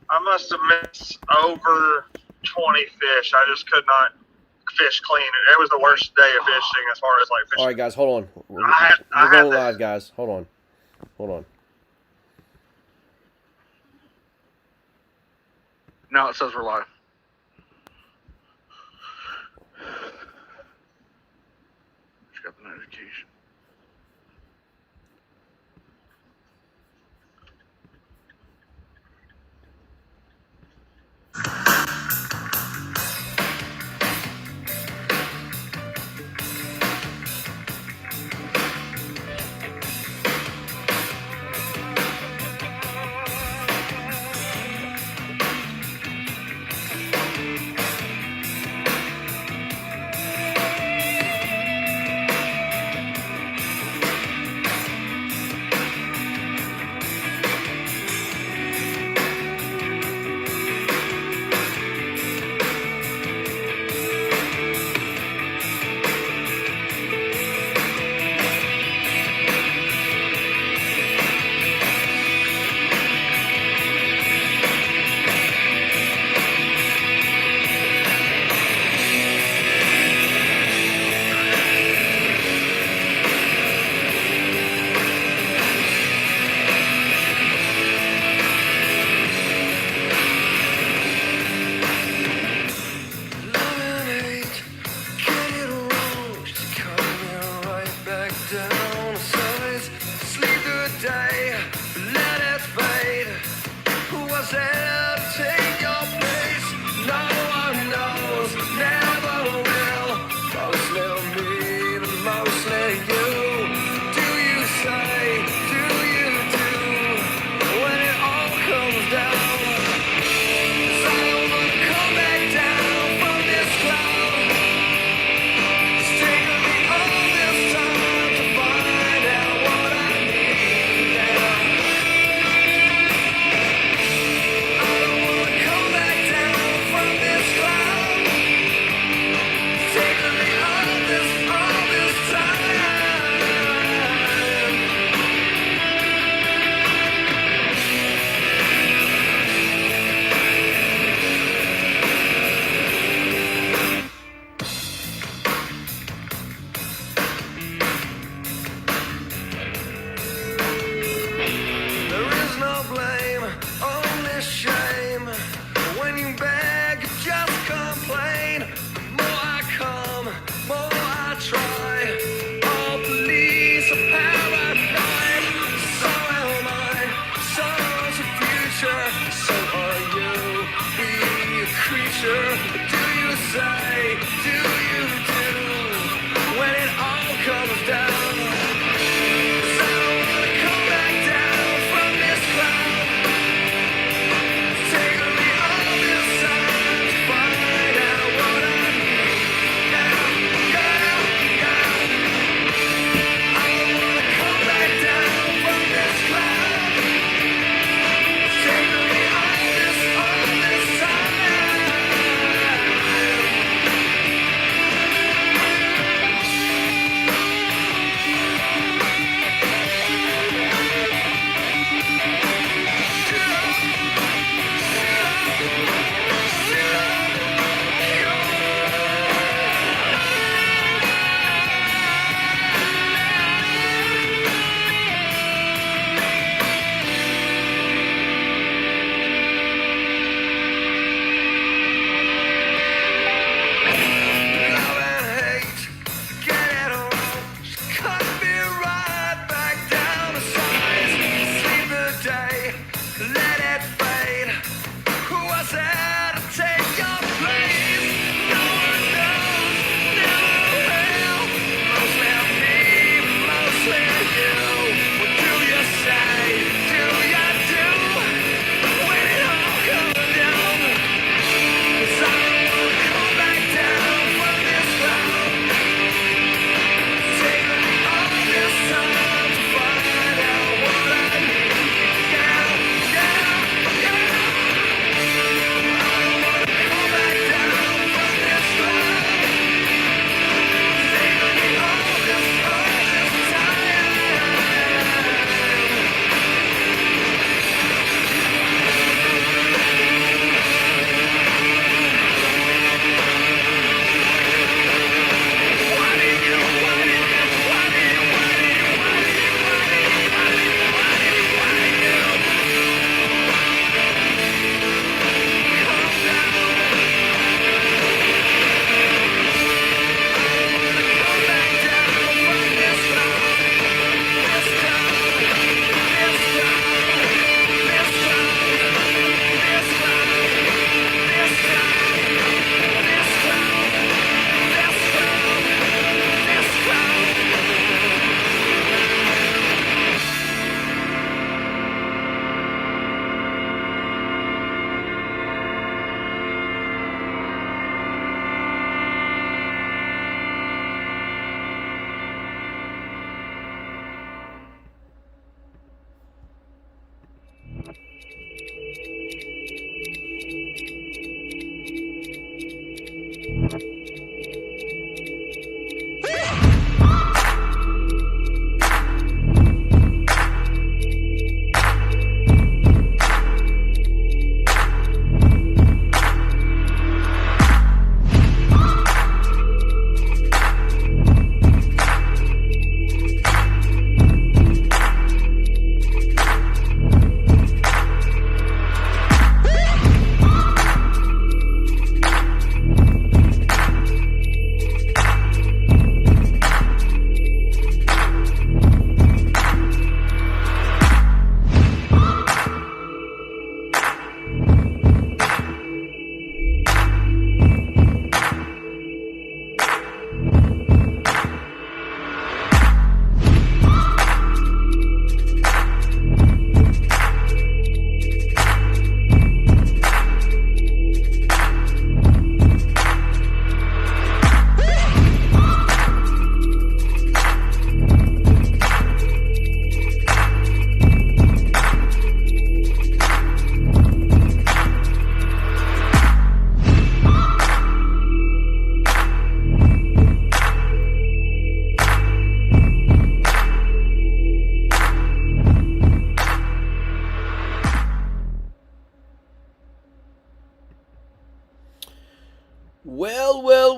I must have missed over 20 fish. I just could not fish clean. It was the worst day of fishing as far as like fishing. All right, guys, hold on. We're I going had live, guys. Hold on. Now it says we're live. Just got the notification.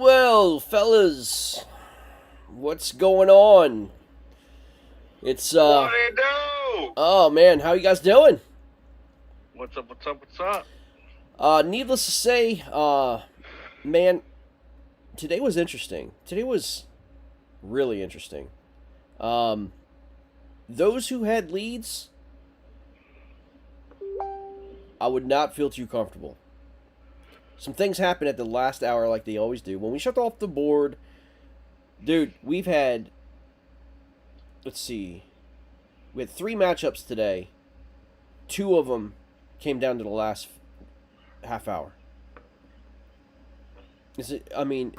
Well, fellas, what's going on? It's What it do? oh man, how you guys doing? What's up? What's up? What's up? Needless to say, man, today was interesting. Today was really interesting. Those who had leads, I would not feel too comfortable. Some things happen at the last hour like they always do. When we shut off the board, dude, we've had, let's see, we had 3 matchups today. 2 of them came down to the last half hour. I mean,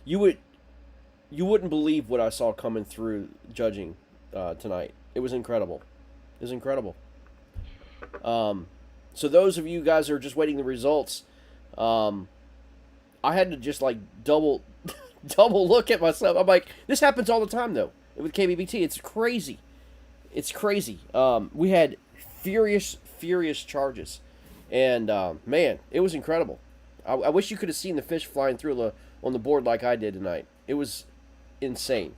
you wouldn't believe what I saw coming through judging tonight. It was incredible. It was incredible. So those of you guys who are just waiting the results, I had to just like double look at myself. I'm like, this happens all the time though with KBBT. It's crazy. It's crazy. We had furious charges, and man, it was incredible. I wish you could have seen the fish flying through on the board like I did tonight. It was insane.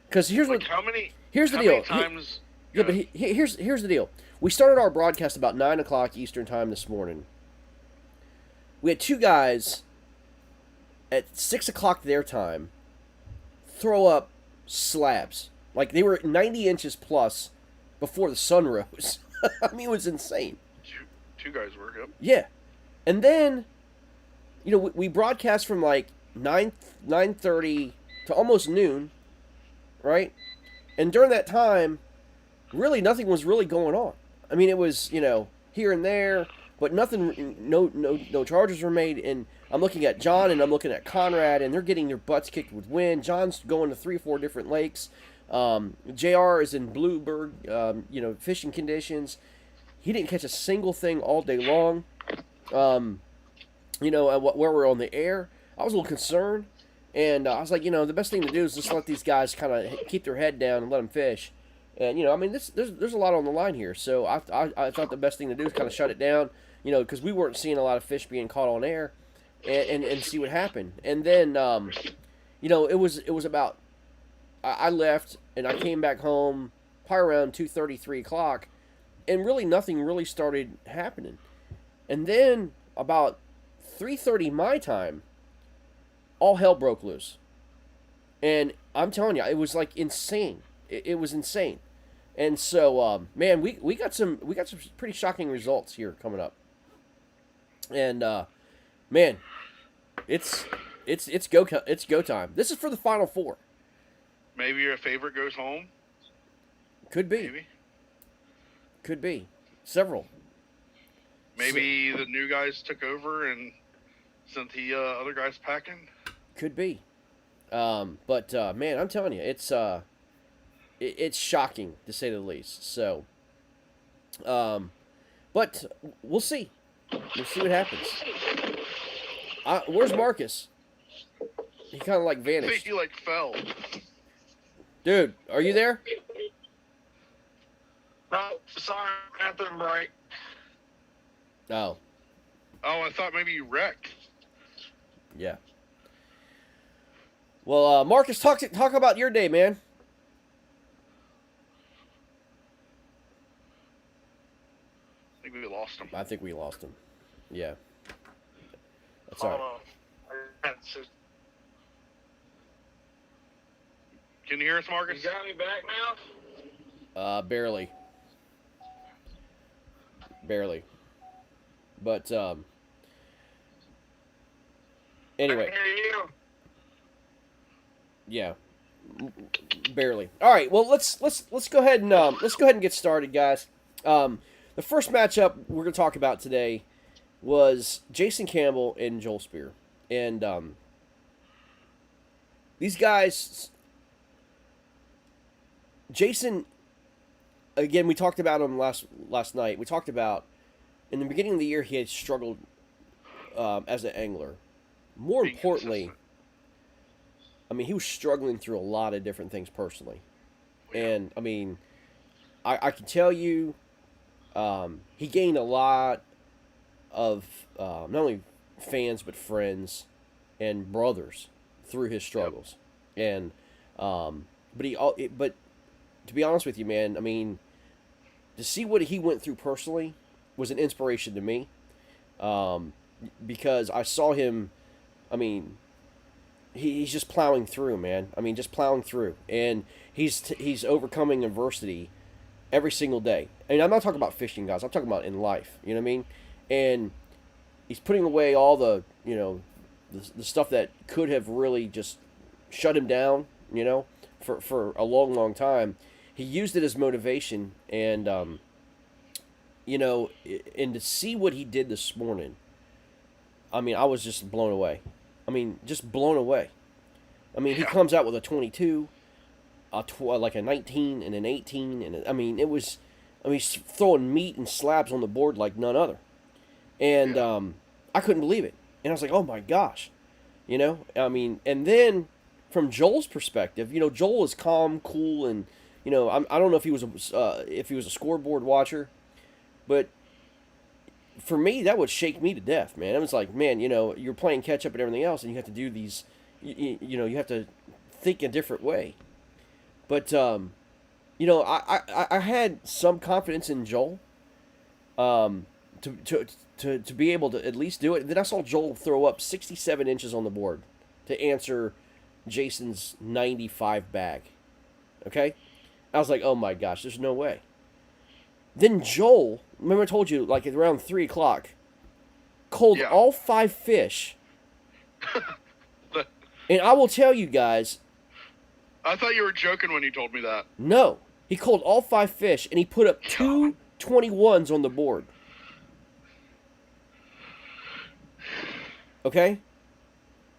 Because here's Like what. here's the deal. Many times? Yeah, but here's the deal. We started our broadcast about 9 o'clock Eastern time this morning. We had 2 guys at 6 o'clock their time throw up slabs. Like they were 90 inches plus before the sun rose. I mean, it was insane. Two guys were. Yep. Yeah. And then, you know, we broadcast from like 9:30 to almost noon, right? And during that time, really nothing was really going on. I mean, it was, you know, here and there, but nothing, no charges were made. And I'm looking at John and I'm looking at Conrad, and they're getting their butts kicked with wind. John's going to 3 or 4 different lakes. JR is in Bluebird, fishing conditions. He didn't catch a single thing all day long. Where we're on the air, I was a little concerned. And I was like, the best thing to do is just let these guys kind of keep their head down and let them fish. And, there's a lot on the line here. So I thought the best thing to do is kind of shut it down, because we weren't seeing a lot of fish being caught on air and see what happened. And then, it was about, I left and I came back home probably around 2:30, 3 o'clock, and really nothing really started happening. And then about 3:30 my time, all hell broke loose. And I'm telling you, it was like insane. It was insane. And so, man, we got some pretty shocking results here coming up. And man, it's go time. This is for the Final Four. Maybe your favorite goes home. Could be. Maybe. Could be. Several. Maybe the new guys took over and sent the other guys packing. Could be. But man, I'm telling you, it's shocking to say the least. So, But we'll see. We'll see what happens. Where's Marcus? He kind of like I think vanished. he like fell. Dude, are you there? No, sorry, bathroom break. Oh, Oh, I thought maybe you wrecked. yeah. Well, Marcus, talk about your day, man. I think we lost him. I think we lost him. Yeah. That's all Hold right. on. Can you hear us, You Marcus? got me back now? Barely. Barely. But anyway, I can hear you. yeah. Barely. All right. Well, let's go ahead and get started, guys. The first matchup we're going to talk about today was Jason Campbell and Joel Spear. And these guys, Jason, again, we talked about him last night. We talked about in the beginning of the year he had struggled as an angler. More Being importantly, consistent. I mean, he was struggling through a lot of different things personally. And, I mean, I can tell you, he gained a lot of not only fans, but friends and brothers through his struggles. And, but to be honest with you, man, I mean, to see what he went through personally was an inspiration to me. Because I saw him, I mean, he's just plowing through, man. I mean, just plowing through, and he's overcoming adversity every single day. And I'm not talking about fishing, guys. I'm talking about in life. You know what I mean? And he's putting away all the the stuff that could have really just shut him down. You know, for a long, long time. He used it as motivation, and and to see what he did this morning, I mean, I was just blown away. I mean, just blown away. I mean, he comes out with a 22, like a 19 and an 18, and he's throwing meat and slabs on the board like none other. And I couldn't believe it. And I was like, oh my gosh. I mean, and then from Joel's perspective, Joel is calm, cool, and I don't know if he was a scoreboard watcher, but for me, that would shake me to death, man. It was like, man, you're playing catch up and everything else, and you have to do these, you have to think a different way. But, I had some confidence in Joel, to be able to at least do it. And then I saw Joel throw up 67 inches on the board to answer Jason's 95 bag. Okay? I was like, oh my gosh, there's no way. Then Joel, remember I told you, like at around 3 o'clock, culled all 5 fish. And I will tell you guys. I thought you were joking when you told me that. No. He culled all 5 fish, and he put up 2 21s on the board. Okay?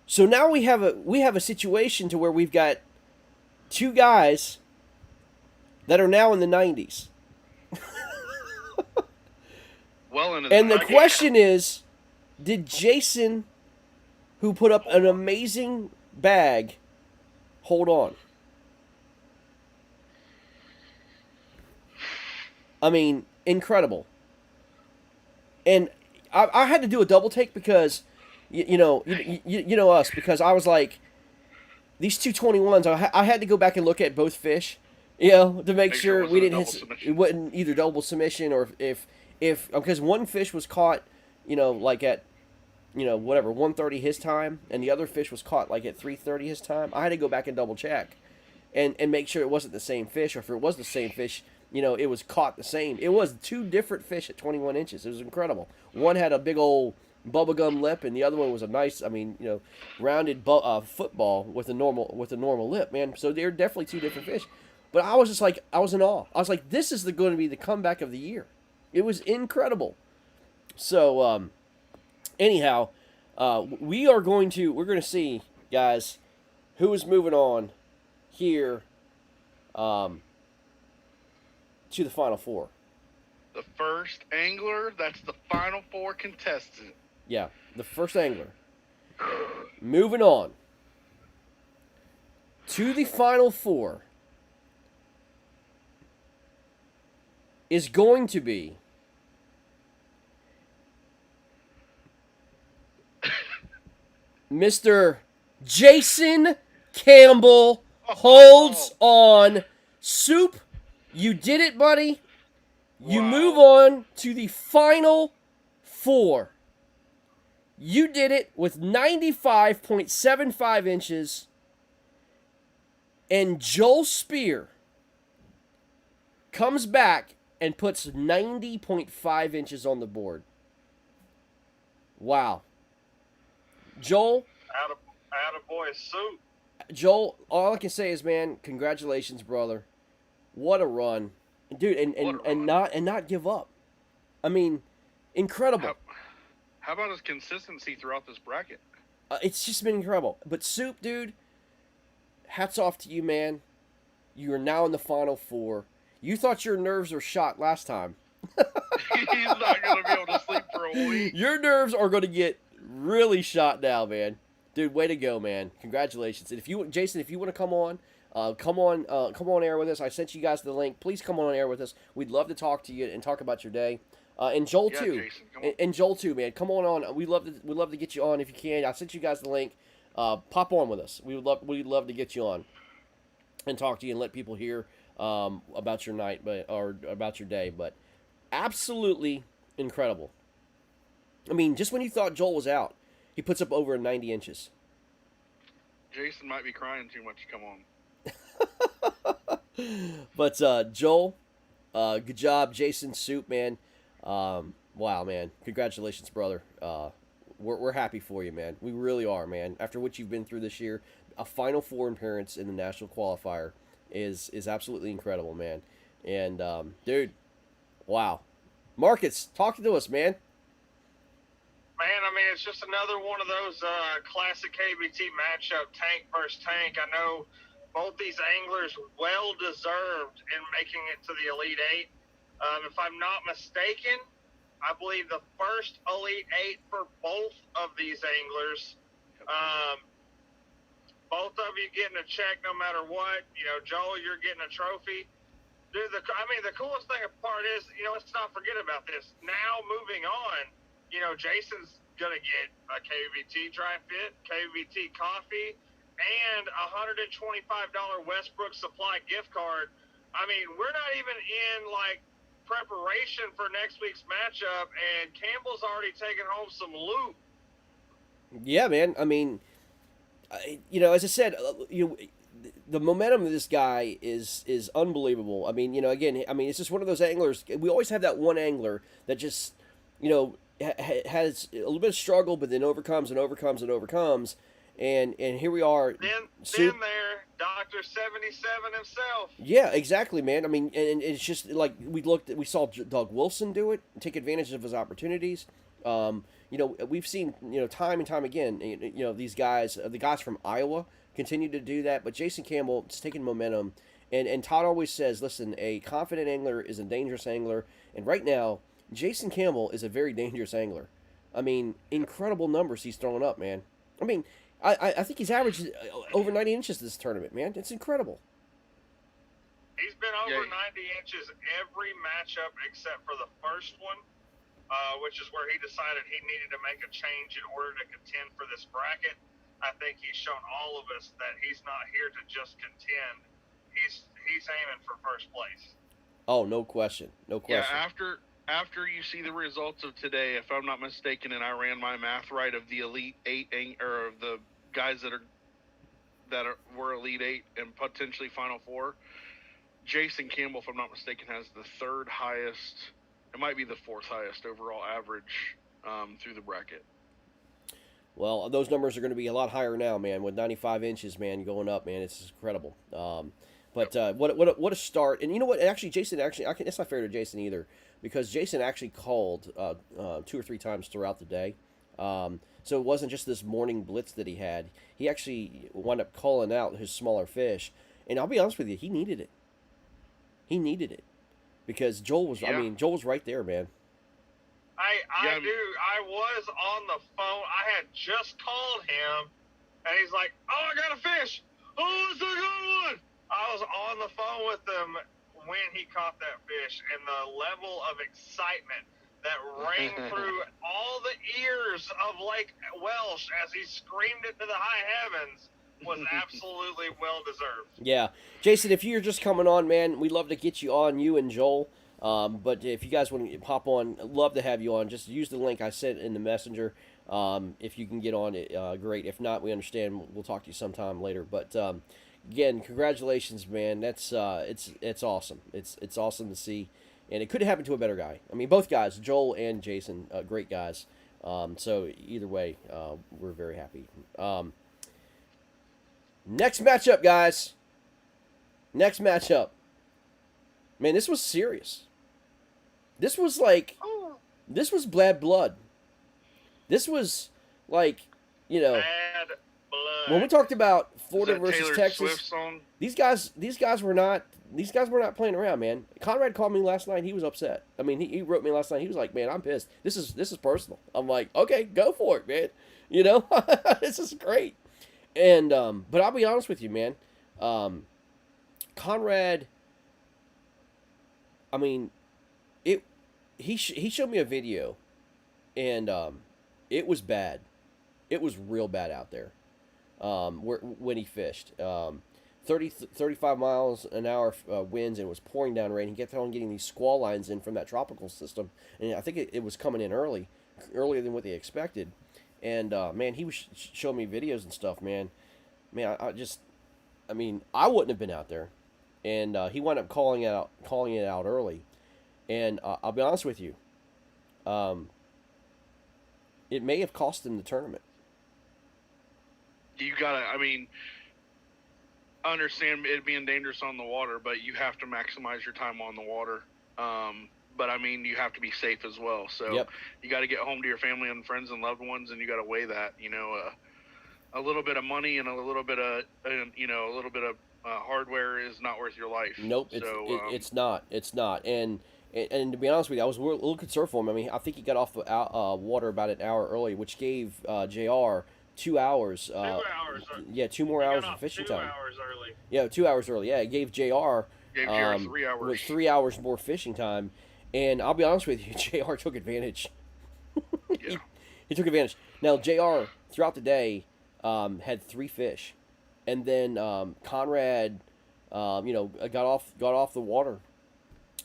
So now we have a situation to where we've got 2 guys that are now in the 90s. And the question is, did Jason, who put up an amazing bag, hold on? I mean, incredible. And I had to do a double take because, you know us, because I was like, these 221s, I had to go back and look at both fish, to make sure we didn't hit, it wasn't either double submission or if because one fish was caught, like at, whatever, 1:30 his time, and the other fish was caught like at 3:30 his time. I had to go back and double check and make sure it wasn't the same fish, or if it was the same fish, it was caught the same. It was 2 different fish at 21 inches. It was incredible. One had a big old bubblegum lip, and the other one was a nice, rounded football with a normal lip, man. So they're definitely 2 different fish. But I was just like, I was in awe. I was like, this is going to be the comeback of the year. It was incredible. So, anyhow, we're going to see, guys, who is moving on here to the Final Four. The first angler, that's the final four contestant. Yeah, the first angler. Moving on to the final four is going to be Mr. Jason Campbell holds on. Soup, you did it, buddy. You Wow. move on to the final four. You did it with 95.75 inches. And Joel Spear comes back and puts 90.5 inches on the board. Wow. Joel, Attaboy, Soup. Joel, all I can say is, man, congratulations, brother. What a run. Dude, and not give up. I mean, incredible. How about his consistency throughout this bracket? It's just been incredible. But Soup, dude, hats off to you, man. You are now in the final four. You thought your nerves were shot last time. He's not going to be able to sleep for a week. Your nerves are going to get really shot now, man. Dude, way to go, man. Congratulations. And if you, Jason, if you want to come on air with us. I sent you guys the link. Please come on air with us. We'd love to talk to you and talk about your day. And Joel too. Jason, come on. And Joel too, man. Come on. We'd love to get you on if you can. I sent you guys the link. Pop on with us. We'd love to get you on and talk to you and let people hear about your night, or about your day. But absolutely incredible. I mean, just when you thought Joel was out, he puts up over 90 inches. Jason might be crying too much to come on. But Joel, good job. Jason, Soup, man. Wow, man. Congratulations, brother. We're happy for you, man. We really are, man. After what you've been through this year, a Final Four appearance in the national qualifier is absolutely incredible, man. And dude, wow. Marcus, talk to us, man. Man, I mean, it's just another one of those classic KBT matchup, tank versus tank. I know both these anglers well deserved in making it to the Elite Eight. If I'm not mistaken, I believe the first Elite Eight for both of these anglers. Both of you getting a check no matter what. You know, Joel, you're getting a trophy. Dude, the coolest thing apart is, you know, let's not forget about this. Now moving on, you know, Jason's going to get a KBBT dry fit, KBBT coffee, and a $125 Westbrook Supply gift card. I mean, we're not even in, like, preparation for next week's matchup, and Campbell's already taken home some loot. Yeah, man. I mean, you know, as I said, the momentum of this guy is unbelievable. I mean, you know, again, I mean, it's just one of those anglers. We always have that one angler that just, you know, has a little bit of struggle, but then overcomes. And here we are. Been there, Dr. 77 himself. Yeah, exactly, man. I mean, and it's just like we saw Doug Wilson do it, take advantage of his opportunities. You know, we've seen, you know, time and time again, you know, these guys, the guys from Iowa continue to do that, but Jason Campbell is taking momentum. And Todd always says, listen, a confident angler is a dangerous angler. And right now, Jason Campbell is a very dangerous angler. I mean, incredible numbers he's throwing up, man. I mean, I think he's averaged over 90 inches this tournament, man. It's incredible. He's been over 90 inches every matchup except for the first one, which is where he decided he needed to make a change in order to contend for this bracket. I think he's shown all of us that he's not here to just contend. He's aiming for first place. Oh, no question. No question. Yeah, after you see the results of today, if I'm not mistaken, and I ran my math right, of the Elite Eight, or of the guys that were Elite Eight and potentially Final Four, Jason Campbell, if I'm not mistaken, has the third highest. It might be the fourth highest overall average through the bracket. Well, those numbers are going to be a lot higher now, man. With 95 inches, man, going up, man, it's incredible. But what a start! And you know what? Actually, Jason, it's not fair to Jason either, because Jason actually called 2 or 3 times throughout the day. So it wasn't just this morning blitz that he had. He actually wound up calling out his smaller fish. And I'll be honest with you, he needed it. He needed it. because Joel was. I Yeah. mean, Joel was right there, man. I do. I was on the phone. I had just called him, and he's like, "Oh, I got a fish. Oh, it's a good one." I was on the phone with him when he caught that fish, and the level of excitement that rang through all the ears of Lake Welsh as he screamed it to the high heavens was absolutely well deserved. Yeah, Jason, if you're just coming on, man, we'd love to get you on, you and Joel. But if you guys want to hop on, I'd love to have you on. Just use the link I sent in the messenger. If you can get on it, great. If not, we understand. We'll talk to you sometime later. But again, congratulations, man. That's it's awesome. It's awesome to see, and it could happen to a better guy. I mean, both guys, Joel and Jason, great guys. So either way, we're very happy. Next matchup, guys. Next matchup. Man, this was serious. This was like, this was bad blood. This was like, you know, Bad blood. when we talked about Is Florida that versus Taylor Texas, Swift song? these guys were not playing around, man. Conrad called me last night. He was upset. I mean, he wrote me last night. He was like, "Man, I'm pissed. This is personal." I'm like, "Okay, go for it, man. You know, this is great." And but I'll be honest with you, man. Conrad. I mean, he showed me a video, and it was bad. It was real bad out there. When he fished, 35 miles an hour winds, and it was pouring down rain. He kept on getting these squall lines in from that tropical system, and I think it was coming in earlier than what they expected. And man, he was showing me videos and stuff, man. Man, I mean, I wouldn't have been out there, and he wound up calling it out early. And I'll be honest with you, it may have cost him the tournament. You gotta, I mean, I understand it being dangerous on the water, but you have to maximize your time on the water. But I mean, you have to be safe as well. So Yep. you got to get home to your family and friends and loved ones, and you got to weigh that. You know, a little bit of money and a little bit of hardware is not worth your life. Nope, it's not. It's not. And to be honest with you, I was a little concerned for him. I mean, I think he got off water about an hour early, which gave JR 2 hours. 2 hours. Yeah, 2 more He got hours off of fishing 2 time. hours early. Yeah, 2 hours early. Yeah, it gave JR Gave JR 3 hours. with 3 hours more fishing time. And I'll be honest with you, JR took advantage. Yeah. He took advantage. Now, JR, throughout the day, had 3 fish. And then Conrad, got off the water,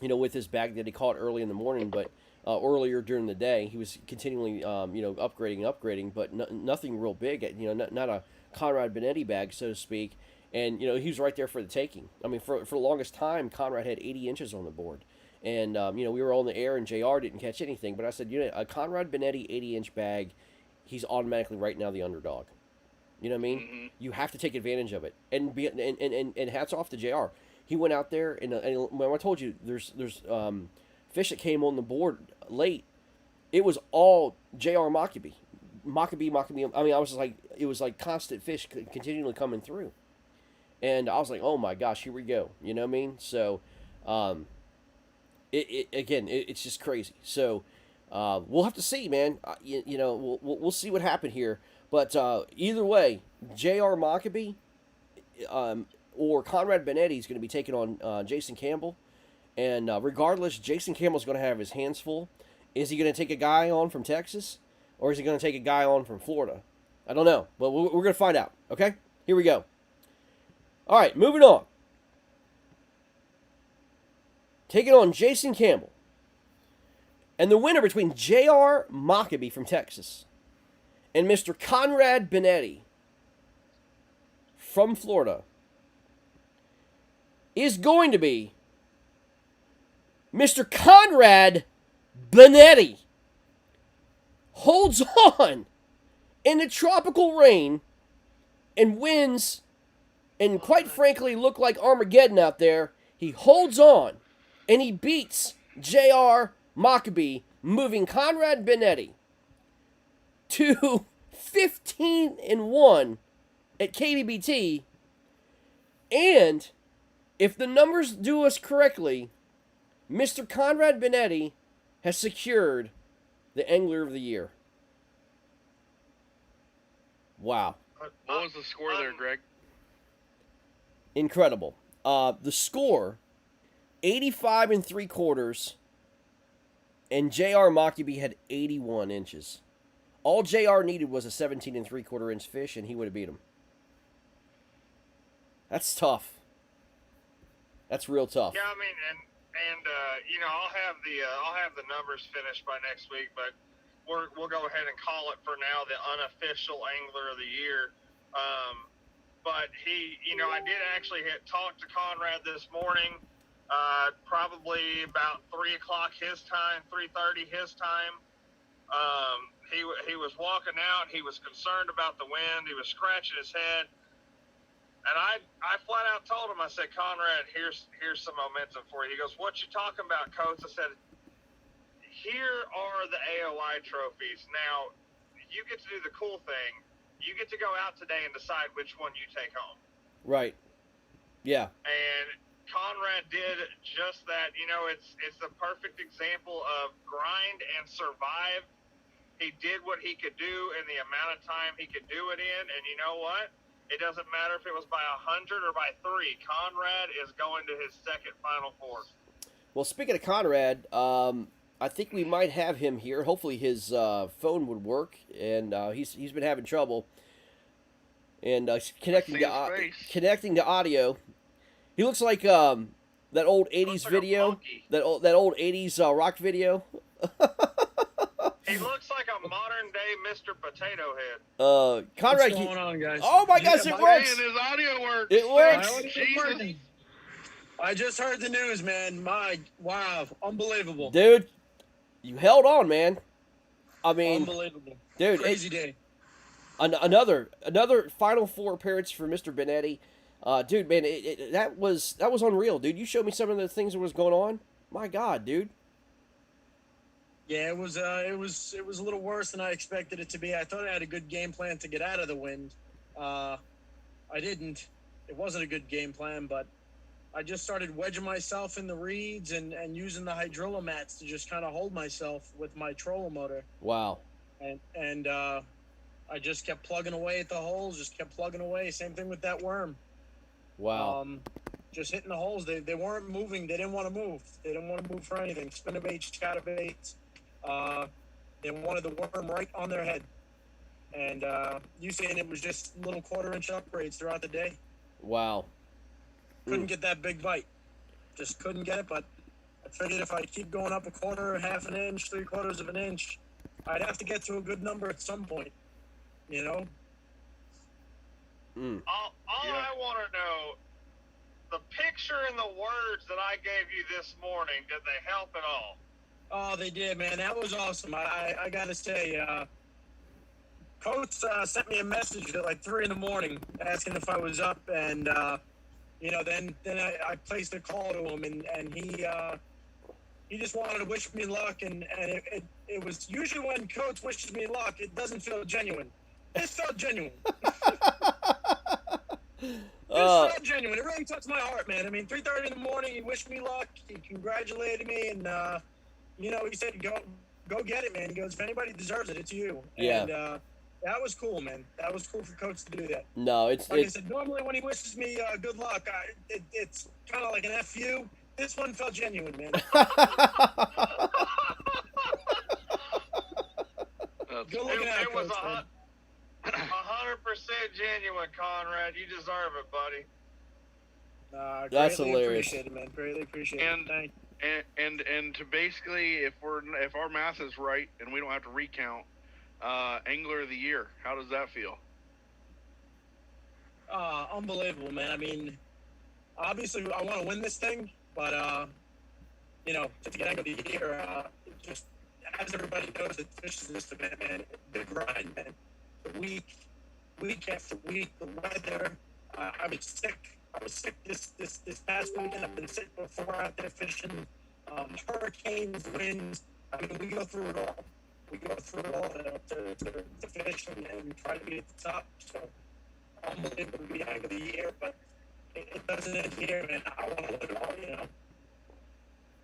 with his bag that he caught early in the morning, but earlier during the day, he was continually, upgrading, but nothing real big, not a Conrad Benetti bag, so to speak. And, he was right there for the taking. I mean, for the longest time, Conrad had 80 inches on the board. And, we were on the air, and JR didn't catch anything. But I said, a Conrad Benetti 80-inch bag, he's automatically right now the underdog. You know what I mean? Mm-hmm. You have to take advantage of it. And hats off to JR. He went out there, and when I told you there's fish that came on the board late, it was all JR Maccabee. I mean, I was like, it was like constant fish continually coming through. And I was like, oh my gosh, here we go. You know what I mean? So, it's just crazy. So, we'll have to see, man. We'll see what happened here. But either way, JR Maccabee or Conrad Benetti is going to be taking on Jason Campbell. And regardless, Jason Campbell's going to have his hands full. Is he going to take a guy on from Texas? Or is he going to take a guy on from Florida? I don't know. But we're going to find out. Okay? Here we go. All right, moving on. Taking on Jason Campbell. And the winner between JR Maccabee from Texas and Mr. Conrad Benetti from Florida is going to be Mr. Conrad Benetti. Holds on in the tropical rain and winds, and quite frankly look like Armageddon out there. He holds on and he beats JR Maccabee, moving Conrad Benetti to 15-1 at KBBT. And if the numbers do us correctly, Mr. Conrad Benetti has secured the Angler of the Year. Wow. What was the score there, Greg? Incredible. The score, 85 3/4, and J.R. Mockaby had 81 inches. All J.R. needed was a 17 3/4 inch fish, and he would have beat him. That's tough. That's real tough. Yeah, I mean, and you know, I'll have the numbers finished by next week, but we'll go ahead and call it for now the unofficial Angler of the Year. But he, you know, I did actually talk to Conrad this morning, probably about 3 o'clock his time, 3:30 his time. He was walking out. He was concerned about the wind. He was scratching his head. And I flat out told him, I said, Conrad, here's some momentum for you. He goes, what you talking about, Coach? I said, here are the AOI trophies. Now, you get to do the cool thing. You get to go out today and decide which one you take home. Right. Yeah. And Conrad did just that. You know, it's the perfect example of grind and survive. He did what he could do in the amount of time he could do it in. And you know what? It doesn't matter if it was by 100 or by 3. Conrad is going to his second Final Four. Well, speaking of Conrad, I think we might have him here. Hopefully his phone would work, and he's been having trouble. And connecting to audio. He looks like that old 80s like video, that old 80s rock video. He looks like a modern day Mr. Potato Head. Conrad, what's going on, guys? Oh my gosh, it works! And his audio works. It works. Jesus. I just heard the news, man. Wow, unbelievable, Dude, you held on, man. I mean, unbelievable, dude, crazy day. Another Final Four appearance for Mr. Benetti. Dude, man, that was unreal, dude. You showed me some of the things that was going on. My God, dude. Yeah, it was a little worse than I expected it to be. I thought I had a good game plan to get out of the wind. I didn't. It wasn't a good game plan, but I just started wedging myself in the reeds and using the hydrilla mats to just kind of hold myself with my trolling motor. Wow. And I just kept plugging away at the holes, just kept plugging away. Same thing with that worm. Wow. Just hitting the holes. They weren't moving. They didn't want to move. They didn't want to move for anything. Spinnerbaits, chatterbaits. They wanted the worm right on their head. And you saying it was just little 1/4-inch upgrades throughout the day. Wow. Couldn't get that big bite. Just couldn't get it, but I figured if I keep going up 1/4, 1/2 inch, 3/4 of an inch, I'd have to get to a good number at some point. You know? All I want to know, the picture and the words that I gave you this morning, did they help at all? Oh, they did, man. That was awesome. I got to say, Coach sent me a message at like 3 in the morning asking if I was up, and you know, then I placed a call to him, and he just wanted to wish me luck, and it was usually when Coach wishes me luck, it doesn't feel genuine. This felt genuine. This felt genuine. It really touched my heart, man. I mean, 3:30 in the morning, he wished me luck, he congratulated me, and you know, he said, go get it, man. He goes, if anybody deserves it, it's you. Yeah. And that was cool, man. That was cool for Coach to do that. No, Like I said, normally when he wishes me good luck, it's kind of like an FU. This one felt genuine, man. Good looking out, It was Coach, man. 100% genuine, Conrad. You deserve it, buddy. That's Greatly hilarious. Appreciate it, man. Greatly appreciate it. Thank you. And to basically, if our math is right and we don't have to recount, Angler of the Year, how does that feel? Unbelievable, man. I mean, obviously I want to win this thing, but you know, to get Angler of the Year, just as everybody knows, it fishes this event, man. Big grind, man. Week after week, the weather. I was sick. This past weekend. I've been sick before out there fishing. Hurricanes, winds. I mean, we go through it all. We go through it all to finish and try to be at the top. So, unbelievable to be Angler of the Year, but it doesn't end here, man. I want to win it all, you know.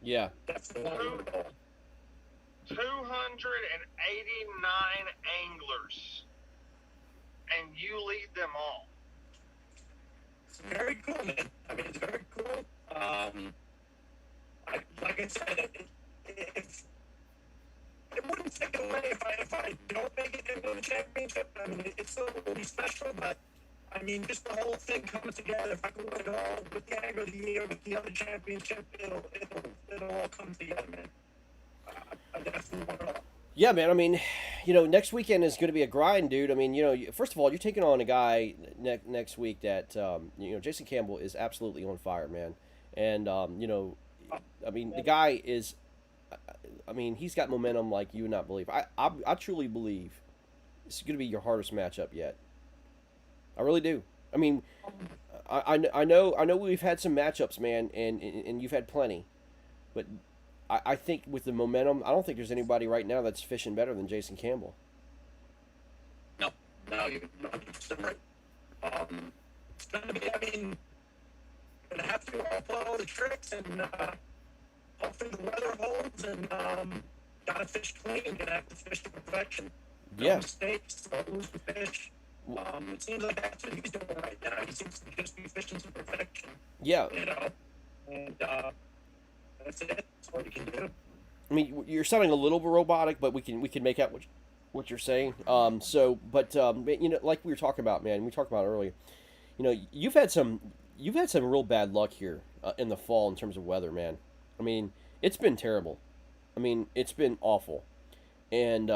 Yeah. That's the one. 289 anglers, and you lead them all. It's very cool, man. I mean, it's very cool. Like I said, if it wouldn't take away if I don't make it into the championship. I mean, it still will be special, but I mean, just the whole thing coming together. If I can win it all with the Angler of the Year, with the other championship, it'll all come together, man. I definitely want it all. Yeah, man. I mean, you know, next weekend is going to be a grind, dude. I mean, you know, first of all, you're taking on a guy next week that, you know, Jason Campbell is absolutely on fire, man. And, you know, I mean, the guy is, I mean, he's got momentum like you would not believe. I truly believe this is going to be your hardest matchup yet. I really do. I mean, I know we've had some matchups, man, and you've had plenty, but I think with the momentum, I don't think there's anybody right now that's fishing better than Jason Campbell. No, you're 100% right. It's going to be, I mean, going to have to follow the tricks and hopefully the weather holds and got to fish clean. Going to have to fish to perfection. No mistakes, no lose the fish. It seems like that's what he's doing right now. He seems to just be fishing to perfection. Yeah. You know, and that's it. That's all you can do. I mean, you're sounding a little robotic, but we can make out what you're saying. So, but you know, like we were talking about, man, we talked about earlier. You know, you've had some real bad luck here in the fall in terms of weather, man. I mean, it's been terrible. I mean, it's been awful. And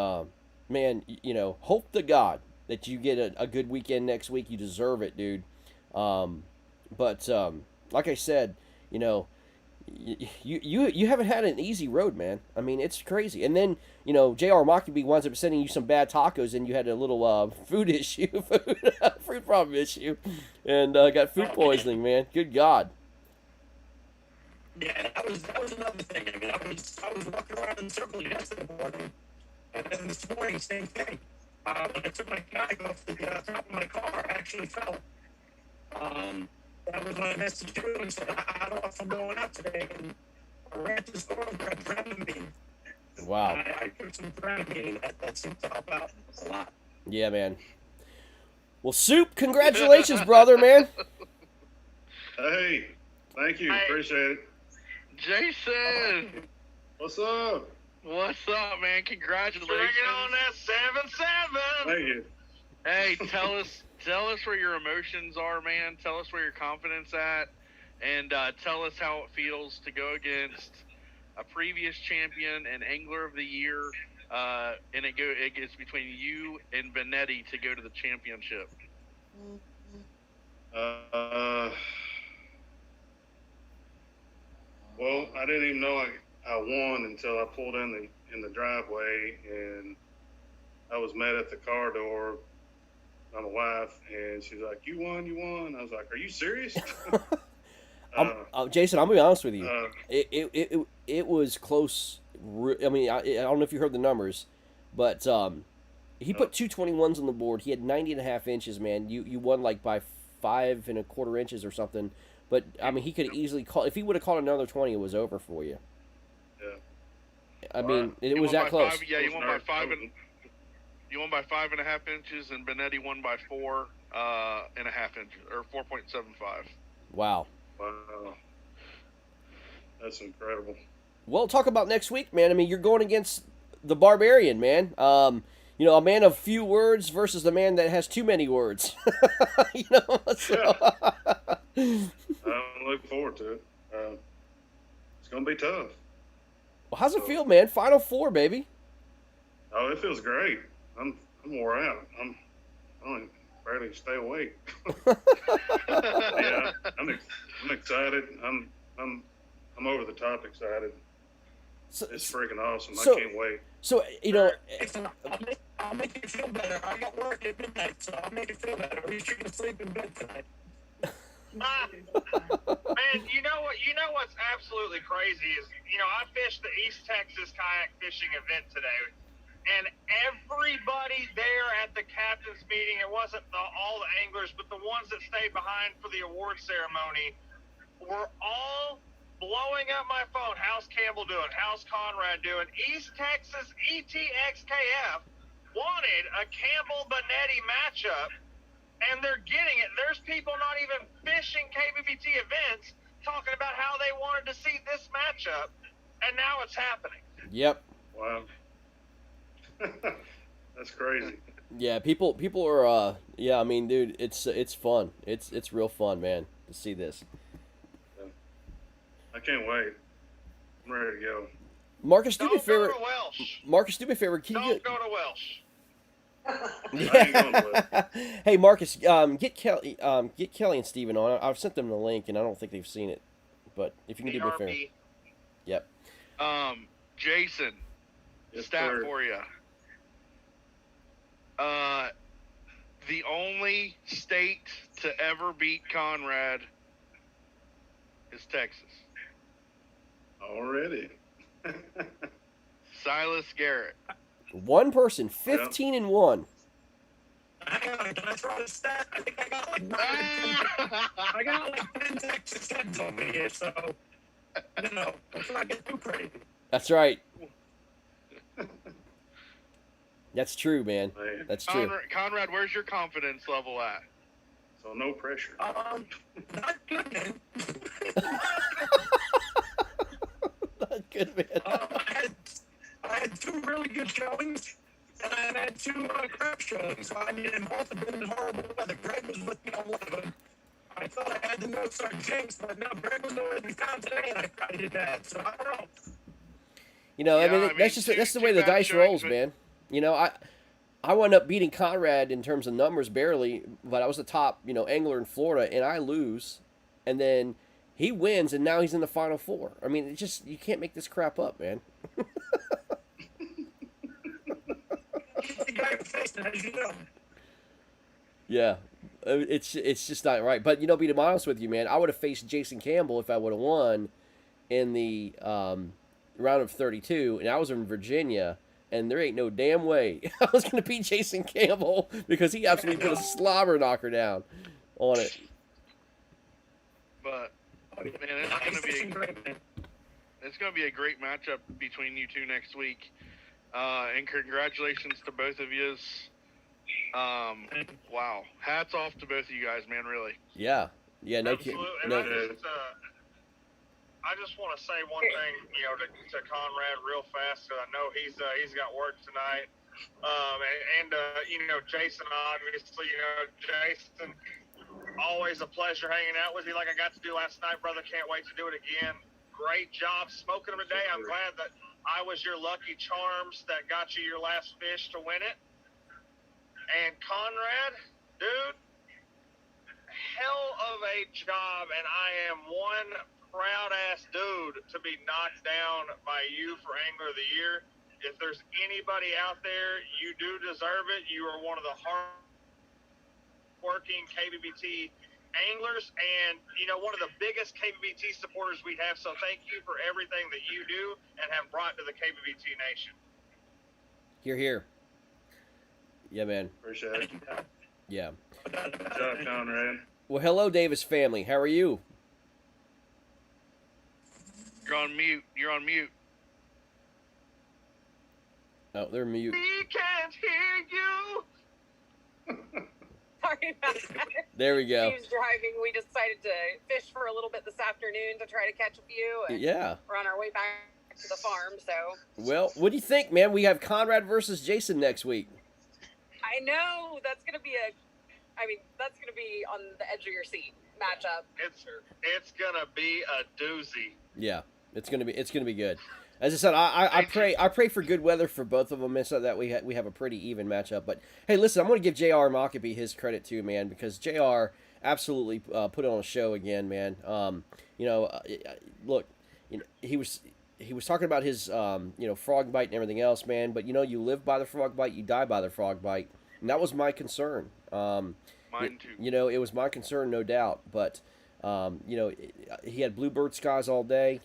man, you know, hope to God that you get a good weekend next week. You deserve it, dude. But like I said, you know, you haven't had an easy road, man. I mean, it's crazy. And then, you know, J.R. Mockaby winds up sending you some bad tacos, and you had a little food issue, food problem issue, and got food poisoning, man. Good God. Yeah, that was another thing. I mean, I was walking around in circles yesterday morning, and then this morning, same thing. When I took my bag off the top of my car, I actually fell. That was when I messaged you and said, I don't know if I'm going out today. And I ran to the store and grabbed Dramamine. Wow. I took some Dramamine. That seemed to help out a lot. Yeah, man. Well, Soup, congratulations, brother, man. Hey, thank you. Appreciate it. Jason, What's up? what's up, man? Congratulations. Bring it on that 7-7. Thank you. Hey, tell us where your emotions are, man. Tell us where your confidence at, and tell us how it feels to go against a previous champion and angler of the year, and it gets between you and Benetti to go to the championship. Well, I didn't even know I won until I pulled in the driveway, and I was met at the car door by my wife, and she's like, "You won." I was like, "Are you serious?" Jason, I'm gonna be honest with you. It was close. I mean, I don't know if you heard the numbers, but he put 221s on the board. He had 90.5 inches, man. You won like by 5 1/4 inches or something. But I mean, he could easily call. If he would have caught another 20, it was over for you. Yeah. I mean, it was that close. You won by 5.5 inches, and Benetti won by 4.5 inches, or 4.75. Wow. Wow. That's incredible. Well, talk about next week, man. I mean, you're going against the Barbarian, man. You know, a man of few words versus the man that has too many words. You know, so. I'm looking forward to it. It's gonna be tough. Well, how's it feel, man? Final Four, baby. Oh, it feels great. I'm wore out. I don't barely stay awake. Yeah, I'm excited. I'm over the top excited. It's freaking awesome. I can't wait. So, you know, I'll make you feel better. I got work at midnight, so I'll make you feel better. At least you can sleep in bed tonight. Man, you know what's absolutely crazy is, you know, I fished the East Texas kayak fishing event today, and everybody there at the captain's meeting, it wasn't all the anglers, but the ones that stayed behind for the award ceremony, were all blowing up my phone. How's Campbell doing? How's Conrad doing? East Texas ETXKF wanted a Campbell-Benetti matchup, and they're getting it. There's people not even fishing KBBT events talking about how they wanted to see this matchup, and now it's happening. Yep. Wow. That's crazy. Yeah, people are yeah, I mean, dude, it's fun. It's real fun, man, to see this. I can't wait. I'm ready to go. Marcus, do me a Don't go favor. to Welsh. Marcus, do me a favor. Can you Don't go to Welsh. I ain't going to Hey, Marcus, get Kelly and Steven on. I've sent them the link, and I don't think they've seen it. But if you can do me a favor. BRB. Yep. Jason, Yes, stat sir. for you. The only state to ever beat Conrad is Texas. Already. Silas Garrett. One person, 15-1. Hang on, can I throw a stat? I think I got like 9 I got like 10 Texas heads on me here, so let's not get too crazy. That's right. That's true, man. Man. That's true. Conrad, where's your confidence level at? So no pressure. Not good, man. Not good, man. I had 2 really good showings, and I had 2 crap showings. So I mean, and both have been in horrible weather. Greg was with me on one of them. I thought I had the no start jinx, but no, Greg was nowhere to be found today, and I did bad. So I don't know. You know, Yeah, I mean, I mean, that's the way two the bad dice showings, rolls, but- man. You know, I wound up beating Conrad in terms of numbers barely, but I was the top, angler in Florida, and I lose, and then he wins, and now he's in the Final Four. I mean, you can't make this crap up, man. The guy who faced it, as you know. Yeah, it's just not right. But be to be honest with you, man, I would have faced Jason Campbell if I would have won in the round of 32, and I was in Virginia, and there ain't no damn way I was going to beat Jason Campbell because he absolutely put a slobber knocker down on it. But man, it's gonna be a great matchup between you two next week. And congratulations to both of yous. Wow, hats off to both of you guys, man. Really. Yeah, no kidding. Absolutely. And No, I just want to say one thing, to Conrad real fast, because I know he's got work tonight. Jason, obviously, Jason, always a pleasure hanging out with you like I got to do last night, brother. Can't wait to do it again. Great job smoking them today. I'm glad that I was your lucky charms that got you your last fish to win it. And Conrad, dude, hell of a job, and I am one proud-ass dude to be knocked down by you for Angler of the Year. If there's anybody out there, you do deserve it. You are one of the hard-working KBBT anglers and, one of the biggest KBBT supporters we have. So thank you for everything that you do and have brought to the KBBT Nation. Hear, hear. Yeah, man. Appreciate it. Yeah. Good job, Conrad. Well, hello, Davis family. How are you? You're on mute. You're on mute. Oh, they're mute. We can't hear you. Sorry about that. There we go. He was driving. We decided to fish for a little bit this afternoon to try to catch a few. And Yeah. we're on our way back to the farm, so. Well, what do you think, man? We have Conrad versus Jason next week. I know that's going to be that's going to be on the edge of your seat matchup. It's gonna be a doozy. Yeah, it's gonna be good. As I said, I pray for good weather for both of them, and so that we have a pretty even matchup. But hey, listen, I'm going to give J.R. Mockabee his credit too, man, because J.R. absolutely put on a show again, man. Look, he was talking about his frog bite and everything else, man. But you live by the frog bite, you die by the frog bite, and that was my concern. Mine too. It was my concern, no doubt. But he had bluebird skies all day.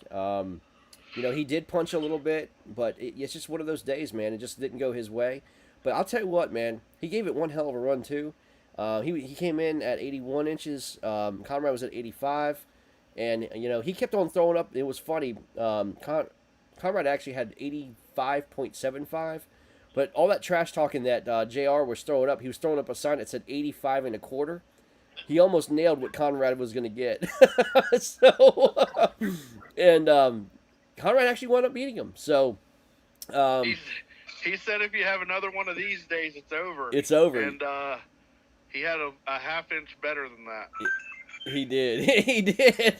He did punch a little bit, but it's just one of those days, man. It just didn't go his way. But I'll tell you what, man. He gave it one hell of a run, too. He came in at 81 inches. Conrad was at 85. And he kept on throwing up. It was funny. Conrad actually had 85.75, but all that trash talking that JR was throwing up, he was throwing up a sign that said 85 and a quarter. He almost nailed what Conrad was going to get. So, and Conrad actually wound up beating him. So, he said if you have another one of these days, it's over. It's over. And he had a half inch better than that. He did. He did.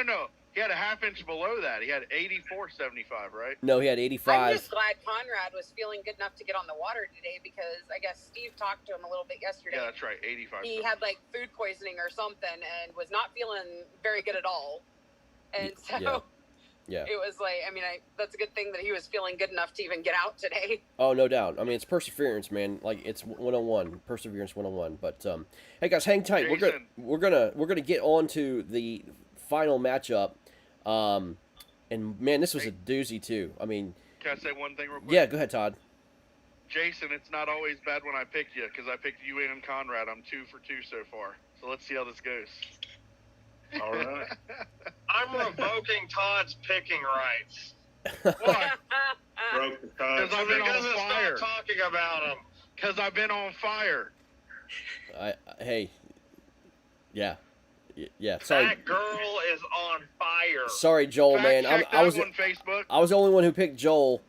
No. He had a half inch below that. He had 84.75, right? No, he had I'm 85. just glad Conrad was feeling good enough to get on the water today because I guess Steve talked to him a little bit yesterday. Yeah, that's right. 85. He had like food poisoning or something and was not feeling very good at all. And so Yeah. it was like, that's a good thing that he was feeling good enough to even get out today. Oh, no doubt. I mean, it's perseverance, man. Like it's 101, perseverance 101. But hey, guys, hang tight. Jason. We're gonna get on to the final matchup. And man, this was a doozy too. I mean, can I say one thing real quick? Yeah, go ahead, Todd. Jason, it's not always bad when I pick you because I picked you and Conrad. I'm 2 for 2 so far. So let's see how this goes. All right. I'm revoking Todd's picking rights. Why? Broke the tie. Because I've been Because on it's fire. not talking about him. Because I've been on fire. Hey, yeah. Sorry, That girl is on fire. sorry, Joel, Fact man. check I was that one, Facebook. I was the only one who picked Joel.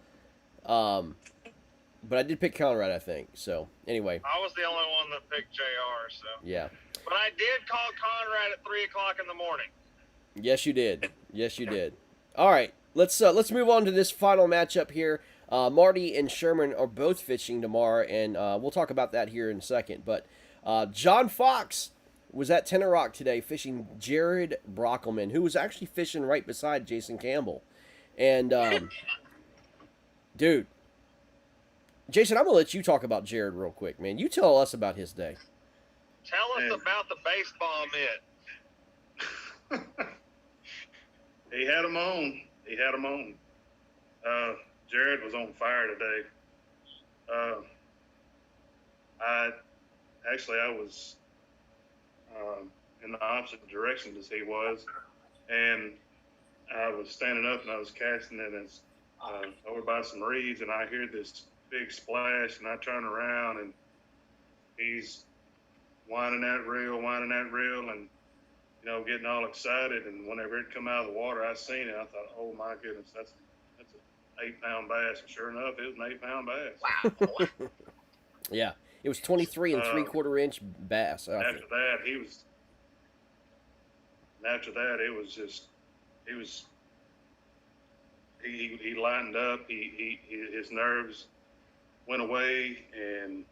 But I did pick Conrad, I think. So anyway, I was the only one that picked JR, so. yeah. But I did call Conrad at 3 o'clock in the morning. Yes, you did. Yes, you did. All right, let's move on to this final matchup here. Marty and Sherman are both fishing tomorrow, and we'll talk about that here in a second. But John Fox was at Tenor Rock today fishing Jared Brockelman, who was actually fishing right beside Jason Campbell. And, dude, Jason, I'm going to let you talk about Jared real quick, man. You tell us about his day. Tell us about the baseball mitt. He had him on. Jared was on fire today. I was in the opposite direction as he was, and I was standing up and I was casting it as over by some reeds, and I hear this big splash, and I turn around and he's winding that reel, and getting all excited. And whenever it come out of the water, I seen it. I thought, oh my goodness, that's an 8-pound bass. And sure enough, it was an 8-pound bass. Wow. Yeah, it was 23 and 3/4 inch bass. After that, it was just, he lightened up. His nerves went away, and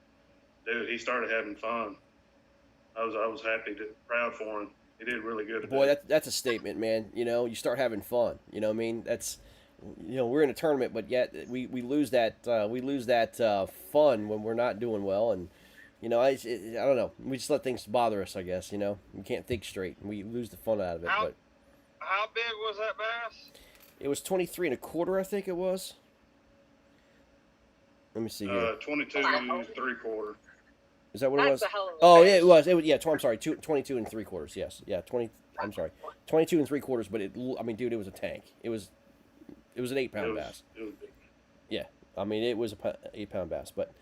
dude, he started having fun. I was happy, proud for him. He did really good today. Boy, that's a statement, man. You start having fun. You know what I mean? That's, we're in a tournament, but yet we lose that fun when we're not doing well. And I don't know. We just let things bother us, I guess. We can't think straight, and we lose the fun out of it. How big was that bass? It was 23 1/4, I think it was. Let me see here. 22 3/4. Is that what it was? That's a hell of a Oh, fish. yeah, it was. I'm sorry, 22 3/4. Yes, yeah, 20. I'm sorry, 22 3/4. But dude, it was a tank. It was an 8-pound bass. It was big. Yeah, it was a 8-pound bass. But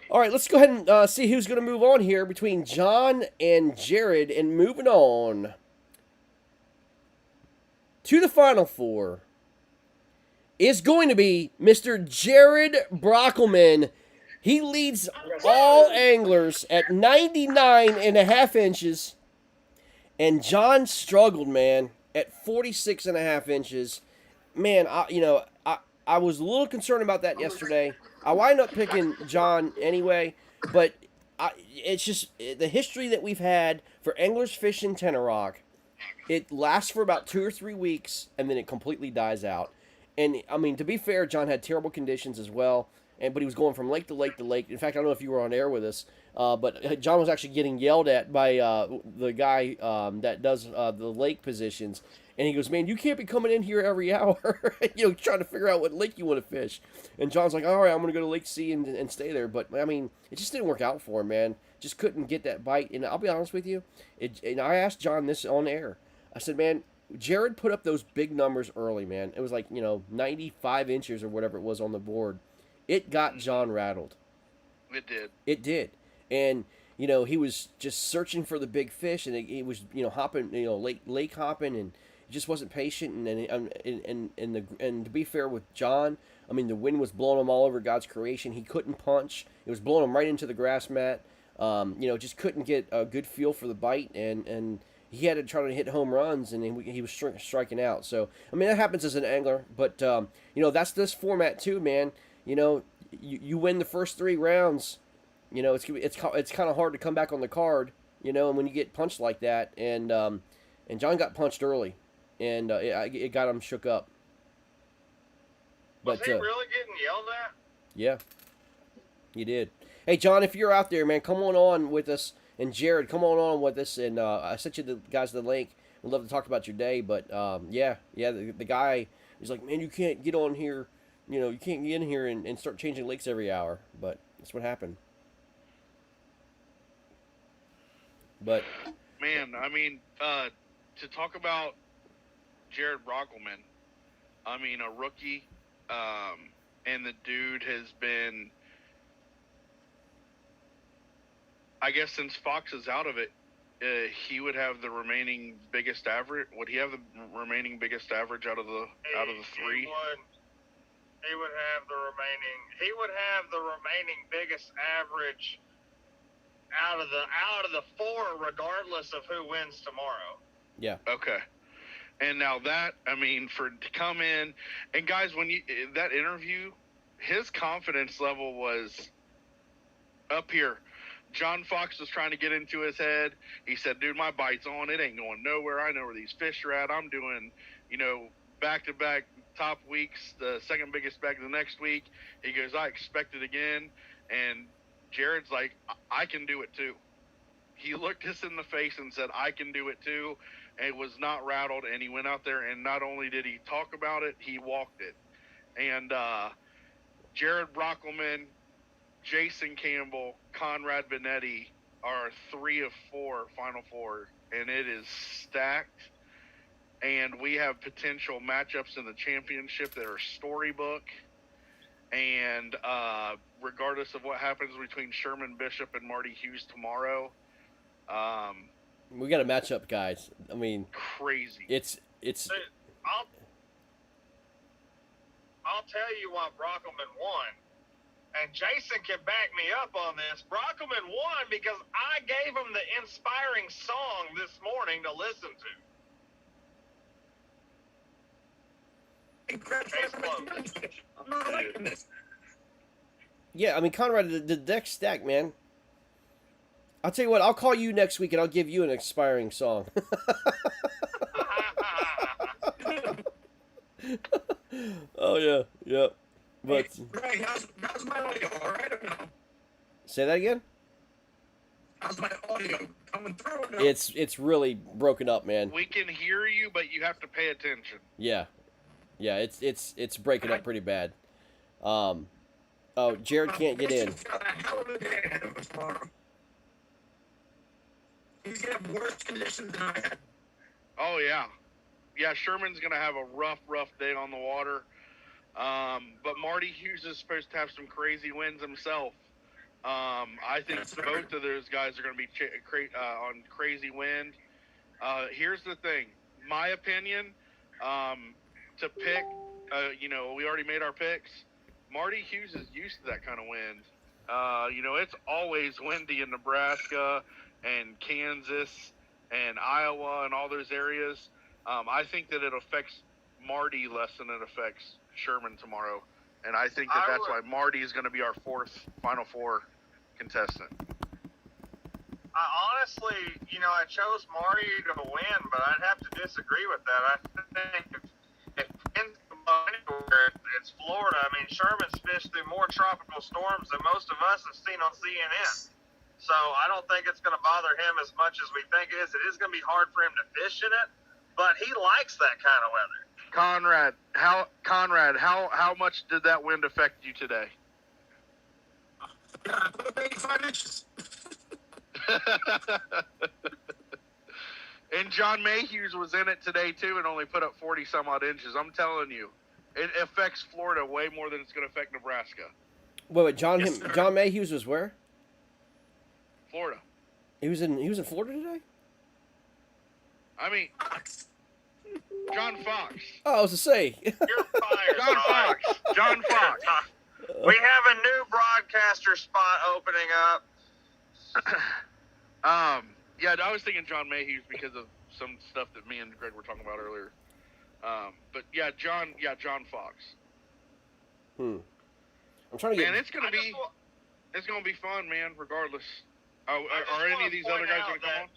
all right, let's go ahead and see who's going to move on here between John and Jared, and moving on to the final four is going to be Mr. Jared Brockelman. He leads all anglers at 99.5 inches. And John struggled, man, at 46.5 inches. Man, I was a little concerned about that yesterday. I wind up picking John anyway, but it's just the history that we've had for anglers fishing Tenor Rock. It lasts for about 2 or 3 weeks, and then it completely dies out. And, to be fair, John had terrible conditions as well. But he was going from lake to lake to lake. In fact, I don't know if you were on air with us, but John was actually getting yelled at by the guy that does the lake positions. And he goes, man, you can't be coming in here every hour, you know, trying to figure out what lake you want to fish. And John's like, all right, I'm going to go to Lake C and stay there. But, I mean, it just didn't work out for him, man. Just couldn't get that bite. And I'll be honest with you, and I asked John this on air. I said, man, Jared put up those big numbers early, man. It was like, you know, 95 inches or whatever it was on the board. It got John rattled. It did. It did. And, you know, he was just searching for the big fish, and he was, you know, hopping, you know, lake hopping, and he just wasn't patient. And to be fair with John, I mean, the wind was blowing him all over God's creation. He couldn't punch. It was blowing him right into the grass mat. You know, just couldn't get a good feel for the bite, and he had to try to hit home runs, and he was striking out. So, I mean, that happens as an angler, but, you know, that's this format too, man. You know, you win the first 3 rounds, you know, it's kind of hard to come back on the card, you know, and when you get punched like that, and John got punched early, and it got him shook up. Was he really getting yelled at? Yeah, he did. Hey, John, if you're out there, man, come on with us, and Jared, come on with us, and I sent you the guys the link. We'd love to talk about your day, but the guy was like, man, you can't get on here, you know, you can't get in here and start changing lakes every hour, but that's what happened. But man, I mean, to talk about Jared Brockelman, I mean, a rookie, and the dude has been, I guess, since Fox is out of it, he would have the remaining biggest average. Would he have the remaining biggest average out of the 3? He would have the remaining biggest average out of the 4, regardless of who wins tomorrow. Yeah. Okay. And now that, I mean, to come in, and guys, when that interview, his confidence level was up here. John Fox was trying to get into his head. He said, dude, my bite's on. It ain't going nowhere. I know where these fish are at. I'm doing, you know, back-to-back top weeks, the second biggest bag the next week. He goes, I expect it again. And Jared's like, I can do it too. He looked us in the face and said, I can do it too. And was not rattled. And he went out there, and not only did he talk about it, he walked it. And Jared Brockelman, Jason Campbell, Conrad Benetti are 3 of 4 Final Four, and it is stacked. And we have potential matchups in the championship that are storybook. And regardless of what happens between Sherman Bishop and Marty Hughes tomorrow, we got a matchup, guys. I mean, crazy. It's. I'll tell you what Brockelman won, and Jason can back me up on this. Brockelman won because I gave him the inspiring song this morning to listen to. I'm not liking this. Yeah, I mean, Conrad, the deck's stacked, man. I'll tell you what, I'll call you next week and I'll give you an inspiring song. Oh, yeah, yeah. But Hey, how's my audio? All right or no? say that again? How's my audio coming through or no? It's really broken up, man. We can hear you, but you have to pay attention. Yeah. Yeah, it's breaking up pretty bad. Oh, Jared can't get in. He's got a hell of a day ahead of us tomorrow. He's gonna have worse conditions than I had. Oh, yeah. Yeah, Sherman's going to have a rough day on the water. But Marty Hughes is supposed to have some crazy winds himself. I think both of those guys are going to be on crazy wind. Here's the thing. My opinion, to pick, you know, we already made our picks. Marty Hughes is used to that kind of wind. You know, it's always windy in Nebraska and Kansas and Iowa and all those areas. I think that it affects Marty less than it affects Sherman tomorrow. And I think that's why Marty is going to be our 4th Final Four contestant. I honestly, you know, I chose Marty to win, but I'd have to disagree with that. I think if anywhere, it's Florida. I mean, Sherman's fished through more tropical storms than most of us have seen on CNN. So I don't think it's going to bother him as much as we think it is. It is going to be hard for him to fish in it. but he likes that kind of weather. Conrad, how much did that wind affect you today? Yeah, I put up 85 inches. And John Mayhews was in it today too, and only put up 40 some odd inches. I'm telling you, it affects Florida way more than it's going to affect Nebraska. Wait, Yes, sir. John Mayhews was where? Florida. He was in Florida today? I mean, John Fox. Oh, I was to say. You're fired, John Brian. Fox. John Fox. We have a new broadcaster spot opening up. Yeah, I was thinking John Mayhews because of some stuff that me and Greg were talking about earlier. But yeah, John Fox. I'm trying to get. Man, it's gonna be fun, man. Regardless, are any of these other guys gonna come on?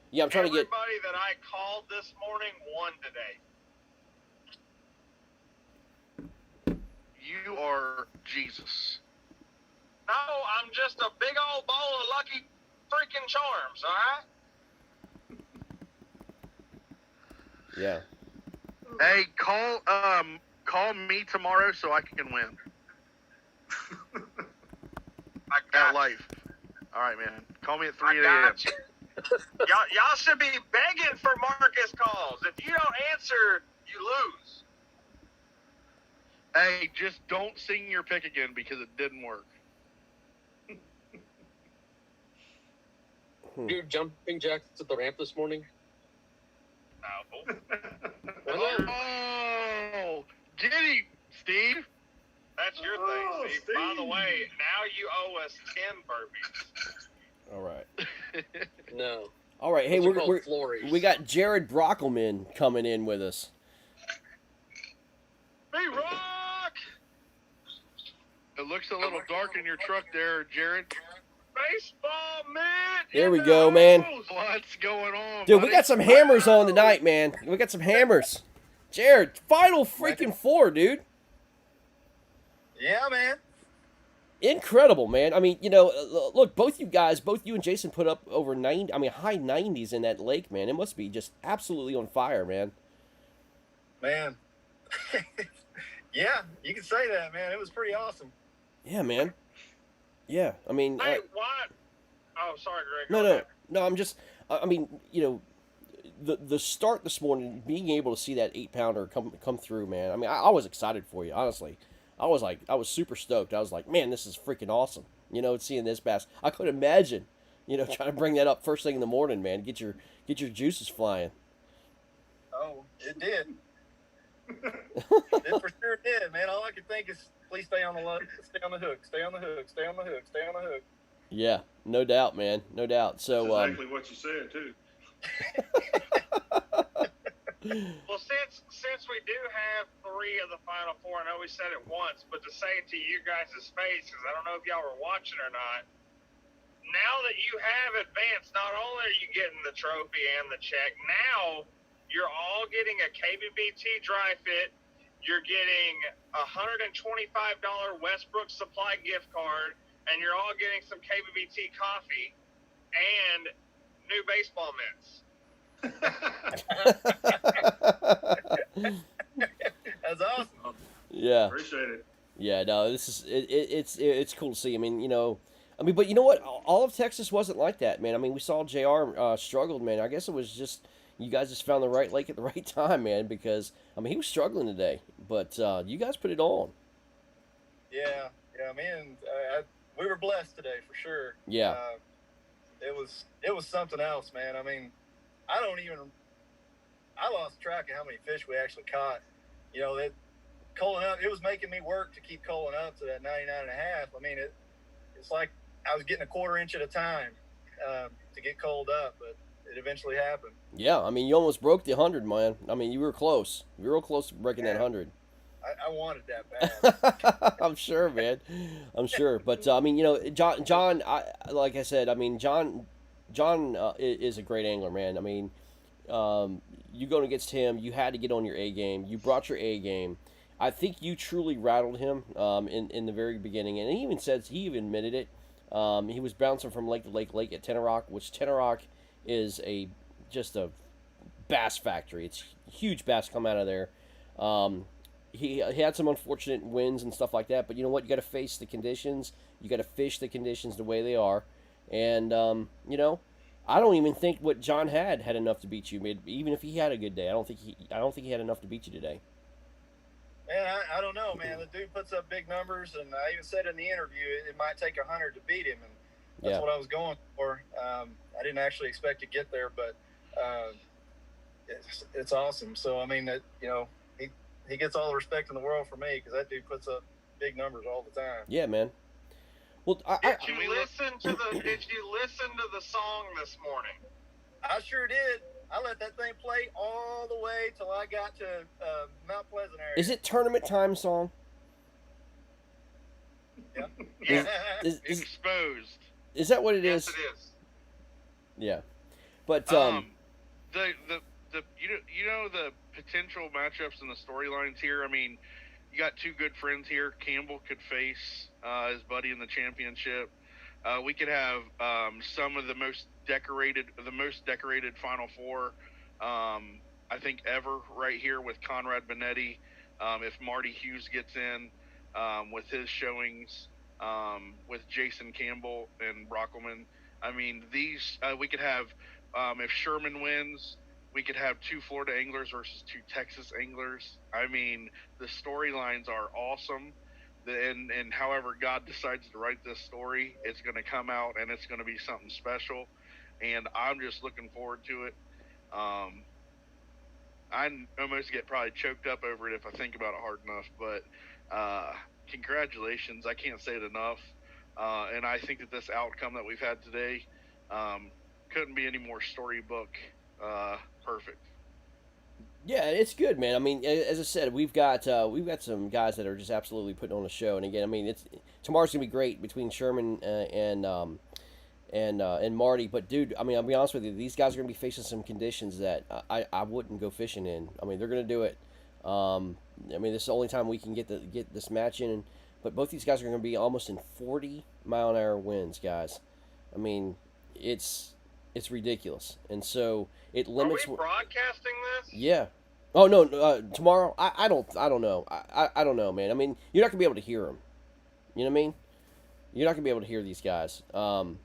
Yeah, I'm trying to get. Everybody that I called this morning won today. You are Jesus. No, I'm just a big old bowl of lucky freaking charms, all right? Yeah. Hey, call me tomorrow so I can win. I At got life. All right, man. Call me at I 3 a.m. got you. Y'all should be begging for Marcus calls. If you don't answer, you lose. Hey, just don't sing your pick again because it didn't work. Do jumping jacks at the ramp this morning? No. Oh, get him, Steve. That's your thing, Steve. By the way, now you owe us 10 burpees. All right. No. All right. Hey, Those are called Florries. we got Jared Brockelman coming in with us. Hey, Rock! It looks a little dark in your truck there, Jared. Baseball mitt! There we go, man. What's going on, Dude, buddy? we got some hammers on tonight, man. We got some hammers. Jared, final freaking four, dude. Yeah, man. Incredible, man. I mean, look, both you and Jason put up over 90, high 90s in that lake, man. It must be just absolutely on fire, man. Man. Yeah, you can say that, man. It was pretty awesome. Yeah, man. Yeah, I mean... Hey, what? Oh, sorry, Greg. No, I'm just... the start this morning, being able to see that 8-pounder come through, man. I mean, I was excited for you, honestly. I was super stoked. I was like, man, this is freaking awesome. Seeing this bass. I could imagine, trying to bring that up first thing in the morning, man. Get your juices flying. Oh, it did. It for sure did, man. All I could think is, please stay on the hook, stay on the hook, stay on the hook, stay on the hook, stay on the hook. Yeah, no doubt, man. No doubt. So, That's exactly what you said, too. Well, since we do have 3 of the final 4, I know we said it once, but to say it to you guys' face, because I don't know if y'all were watching or not, now that you have advanced, not only are you getting the trophy and the check, now you're all getting a KBBT dry fit, you're getting a $125 Westbrook Supply gift card, and you're all getting some KBBT coffee and new baseball mitts. That's awesome. Yeah. Appreciate it. Yeah, no, this is it's cool to see. I mean, but you know what? All of Texas wasn't like that, man. I mean, we saw JR struggled, man. I guess it was just you guys just found the right lake at the right time, man. Because he was struggling today, but you guys put it on. Yeah, man. We were blessed today for sure. Yeah. It was something else, man. I mean, I lost track of how many fish we actually caught. That culling up, it was making me work to keep culling up to that 99.5. I mean, it's like I was getting a quarter inch at a time to get culled up, but it eventually happened. Yeah, I mean, you almost broke the 100, man. I mean, you were close. You were real close to breaking that 100. I wanted that bad. I'm sure, man. I'm sure. But, John, like I said, John is a great angler, man. I mean, you going against him, you had to get on your A game. You brought your A game. I think you truly rattled him in the very beginning, and he even admitted it. He was bouncing from lake to lake at Tenorock, which Tenorock is just a bass factory. It's huge bass come out of there. He had some unfortunate wins and stuff like that, but you know what? You got to face the conditions. You got to fish the conditions the way they are, and you know, I don't even think what John had enough to beat you. Even if he had a good day, I don't think he had enough to beat you today. Man, I don't know, man. The dude puts up big numbers, and I even said in the interview it might take 100 to beat him, and that's what I was going for. I didn't actually expect to get there, but it's awesome. So I mean, you know, he gets all the respect in the world for me because that dude puts up big numbers all the time. Yeah, man. Well, did you listen to the song this morning? I sure did. I let that thing play all the way till I got to Mount Pleasant area. Is it tournament time song? Yeah. Exposed. Is that what it is? Yes, it is. Yeah, but the you know the potential matchups and the storylines here. I mean, you got two good friends here. Campbell could face his buddy in the championship. We could have some of the most decorated Final Four, I think, ever right here with Conrad Benetti. If Marty Hughes gets in with his showings, with Jason Campbell and Brockelman. I mean, these we could have if Sherman wins, we could have two Florida anglers versus two Texas anglers. I mean, the storylines are awesome. And however God decides to write this story, it's going to come out and it's going to be something special. And I'm just looking forward to it. I almost get probably choked up over it if I think about it hard enough. But congratulations. I can't say it enough. And I think that this outcome that we've had today couldn't be any more storybook perfect. yeah, it's good, man. I mean, as I said, we've got some guys that are just absolutely putting on a show. And again, I mean, tomorrow's gonna be great between Sherman and Marty. But dude, I mean, I'll be honest with you, these guys are gonna be facing some conditions that I wouldn't go fishing in. I mean, they're gonna do it. I mean, this is the only time we can get this match in. But both these guys are gonna be almost in 40-mile-an-hour winds, guys. I mean, it's ridiculous, and so it limits. Are we broadcasting this? Yeah. Oh no, tomorrow. I don't know. I don't know, man. I mean, you're not gonna be able to hear them. You know what I mean? You're not gonna be able to hear these guys. And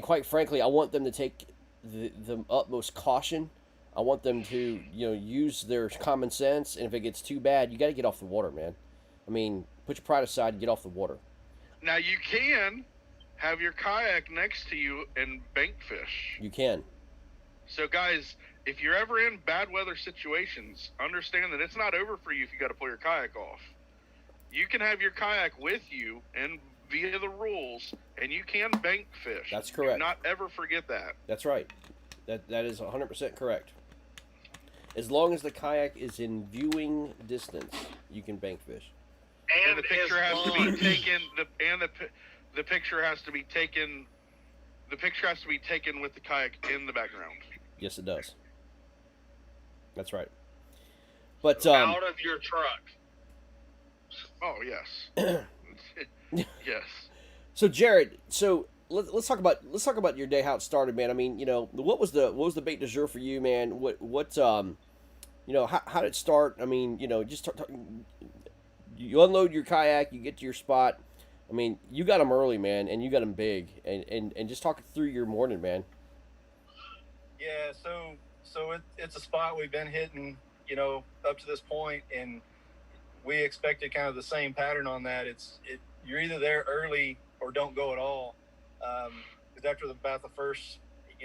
quite frankly, I want them to take the utmost caution. I want them to use their common sense. And if it gets too bad, you got to get off the water, man. I mean, put your pride aside and get off the water. Now you can have your kayak next to you and bank fish. You can. So guys, if you're ever in bad weather situations, understand that it's not over for you if you got to pull your kayak off. You can have your kayak with you and via the rules, and you can bank fish. That's correct. Do not ever forget that. That's right. That is 100% correct. As long as the kayak is in viewing distance, you can bank fish. And the picture has to be taken. The picture has to be taken. The picture has to be taken with the kayak in the background. Yes, it does. That's right. But out of your truck. Oh yes. Yes. So Jared, let's talk about your day, how it started, man. I mean, what was the bait du jour for you, man? How did it start? I mean, just you unload your kayak, you get to your spot. I mean, you got them early, man, and you got them big, and just talk through your morning, man. Yeah, so it's a spot we've been hitting, up to this point, and we expected kind of the same pattern on that. You're either there early or don't go at all, because after about the first,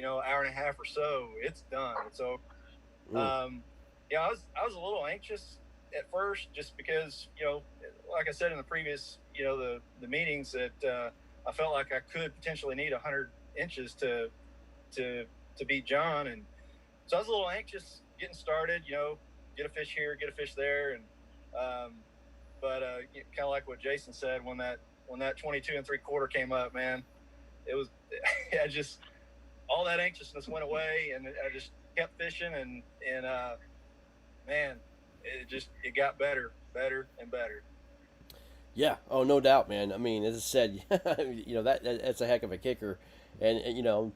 hour and a half or so, it's done. So, yeah, I was a little anxious at first, just because, like I said in the previous, the meetings, that I felt like I could potentially need 100 inches to beat John, and so I was a little anxious getting started. Get a fish here, get a fish there, and but kind of like what Jason said, when that 22 3/4 came up, man, it was just all that anxiousness went away, and I just kept fishing, and man, it got better and better. Yeah. Oh, no doubt, man. I mean, as I said, that's a heck of a kicker, and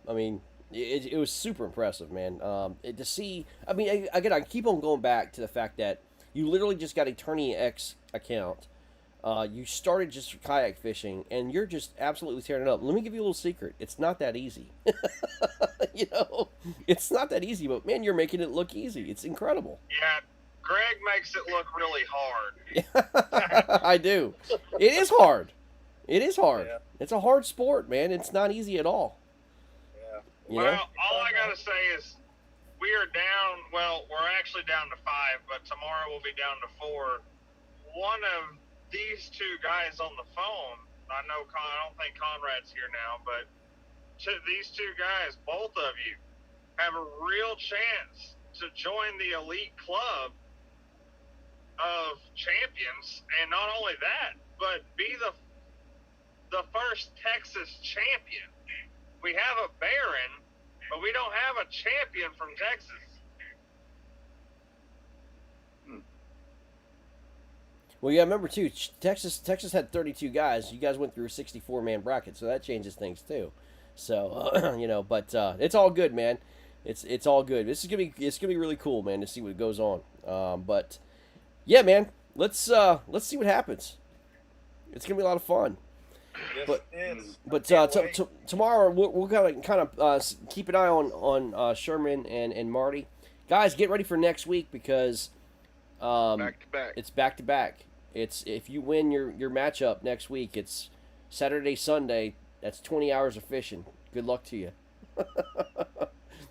I mean, it was super impressive, man. To see, I mean, again, I keep on going back to the fact that you literally just got a Tourney X account. You started just kayak fishing, and you're just absolutely tearing it up. Let me give you a little secret. It's not that easy. You know, it's not that easy, but man, you're making it look easy. It's incredible. Yeah, Greg makes it look really hard. I do. It is hard. It is hard. Yeah. It's a hard sport, man. It's not easy at all. Yeah. You Well, know? all I gotta say is we are down. Well, we're actually down to 5, but tomorrow we'll be down to 4. One of these two guys on the phone, I don't think Conrad's here now, but to these two guys, both of you have a real chance to join the elite club of champions, and not only that, but be the first Texas champion. We have a Baron, but we don't have a champion from Texas. Well, yeah, remember too, Texas had 32 guys. You guys went through a 64-man bracket, so that changes things too. So you know, but it's all good, man. It's all good. It's gonna be really cool, man, to see what goes on. But yeah, man, let's see what happens. It's gonna be a lot of fun. Yes, But- it is. But Can't wait. tomorrow we'll kind of keep an eye on Sherman and Marty. Guys, get ready for next week because Back to back. it's back to back. It's if you win your matchup next week, it's Saturday, Sunday. That's 20 hours of fishing. Good luck to you.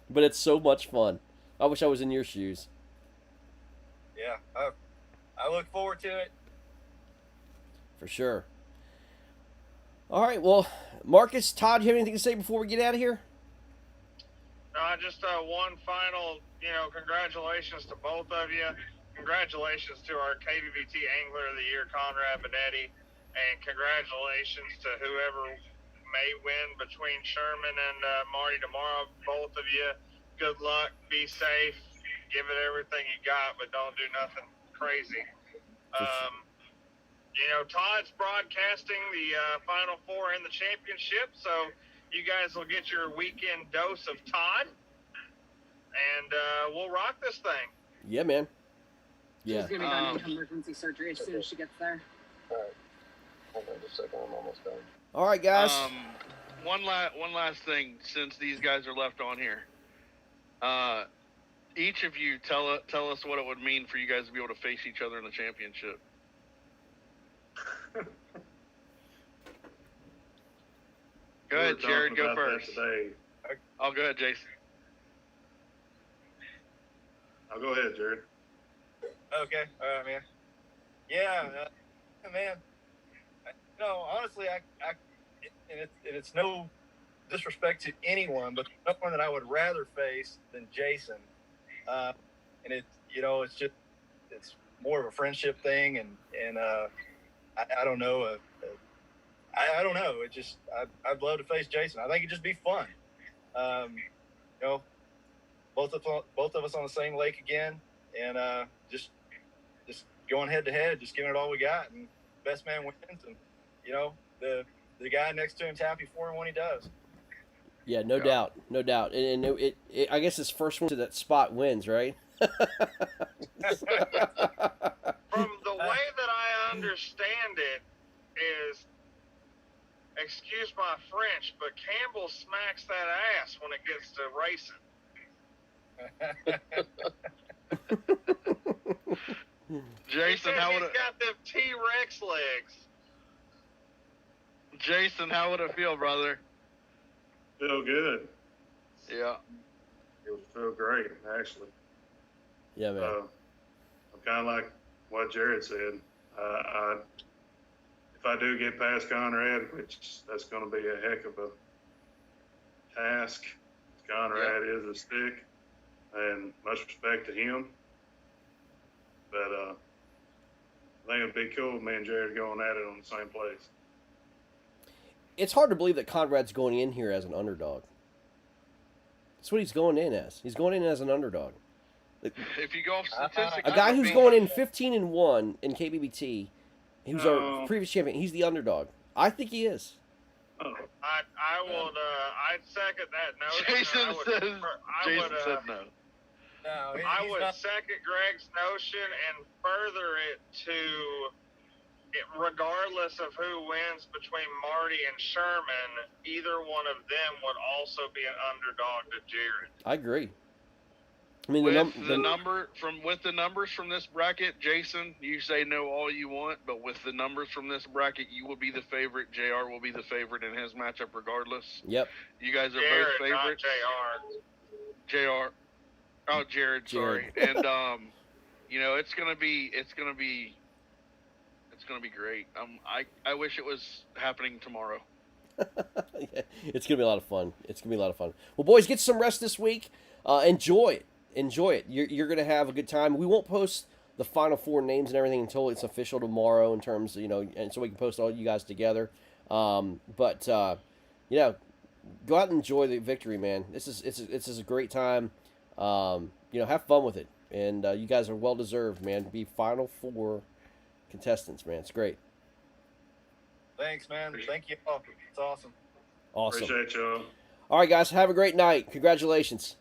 But it's so much fun. I wish I was in your shoes. Yeah, I look forward to it. For sure. All right, well, Marcus, Todd, you have anything to say before we get out of here? Just one final, congratulations to both of you. Congratulations to our KBBT Angler of the Year, Conrad Benetti, and congratulations to whoever may win between Sherman and Marty tomorrow. Both of you, good luck, be safe, give it everything you got, but don't do nothing crazy. Todd's broadcasting the Final Four and the championship, so you guys will get your weekend dose of Todd, and we'll rock this thing. Yeah, man. She's Yeah. gonna go into emergency surgery as soon as she gets there. All right. Hold on just a second. I'm almost done. All right, guys. One last thing, since these guys are left on here. Each of you tell us what it would mean for you guys to be able to face each other in the championship. Go ahead, We were Jared. talking Go about that first. Today. I'll go ahead, Jason. I'll go ahead, Jared. Okay, all right, man. Yeah, man. Honestly, and it's no disrespect to anyone, but no one that I would rather face than Jason. And it's more of a friendship thing, and I don't know. I don't know. I'd love to face Jason. I think it'd just be fun. Both of us on the same lake again, and just going head to head, just giving it all we got, and best man wins. And the guy next to him's happy for him when he does. Yeah, no doubt. And it I guess his first one to that spot wins, right? From the way that I understand it is, excuse my French, but Campbell smacks that ass when it gets to racing. Jason, he how says would he's got them T-Rex legs. Jason, how would it feel, brother? Feel good. Yeah. It would feel great, actually. Yeah, man. I'm kind of like what Jared said. If I do get past Conrad, which that's going to be a heck of a task. Conrad is a stick, and much respect to him. But I think it'd be cool, me and Jared going at it on the same place. It's hard to believe that Conrad's going in here as an underdog. That's what he's going in as. He's going in as an underdog. If you go off statistics, A guy who's going in 15-1 in KBBT, who's our No. previous champion, he's the underdog. I think he is. Oh, I would I'd second that notion. Jason I said no. No, I he's would not. second Greg's notion and further it to, regardless of who wins between Marty and Sherman, either one of them would also be an underdog to Jared. I agree. I mean, With the numbers from this bracket, Jason, you say no all you want, but with the numbers from this bracket, you will be the favorite. JR will be the favorite in his matchup regardless. Yep. You guys are Jared, both favorites. not JR. JR. Oh, Jared, sorry. And you know, it's gonna be great. I wish it was happening tomorrow. Yeah, it's gonna be a lot of fun. Well, boys, get some rest this week. Enjoy it. You're gonna have a good time. We won't post the final 4 names and everything until it's official tomorrow, in terms of, and so we can post all you guys together. But go out and enjoy the victory, man. It's a great time. Have fun with it, and you guys are well deserved, man. To be Final 4 contestants, man. It's great. Thanks, man. Thank you all. It's awesome. Awesome. Appreciate y'all. All right, guys. Have a great night. Congratulations.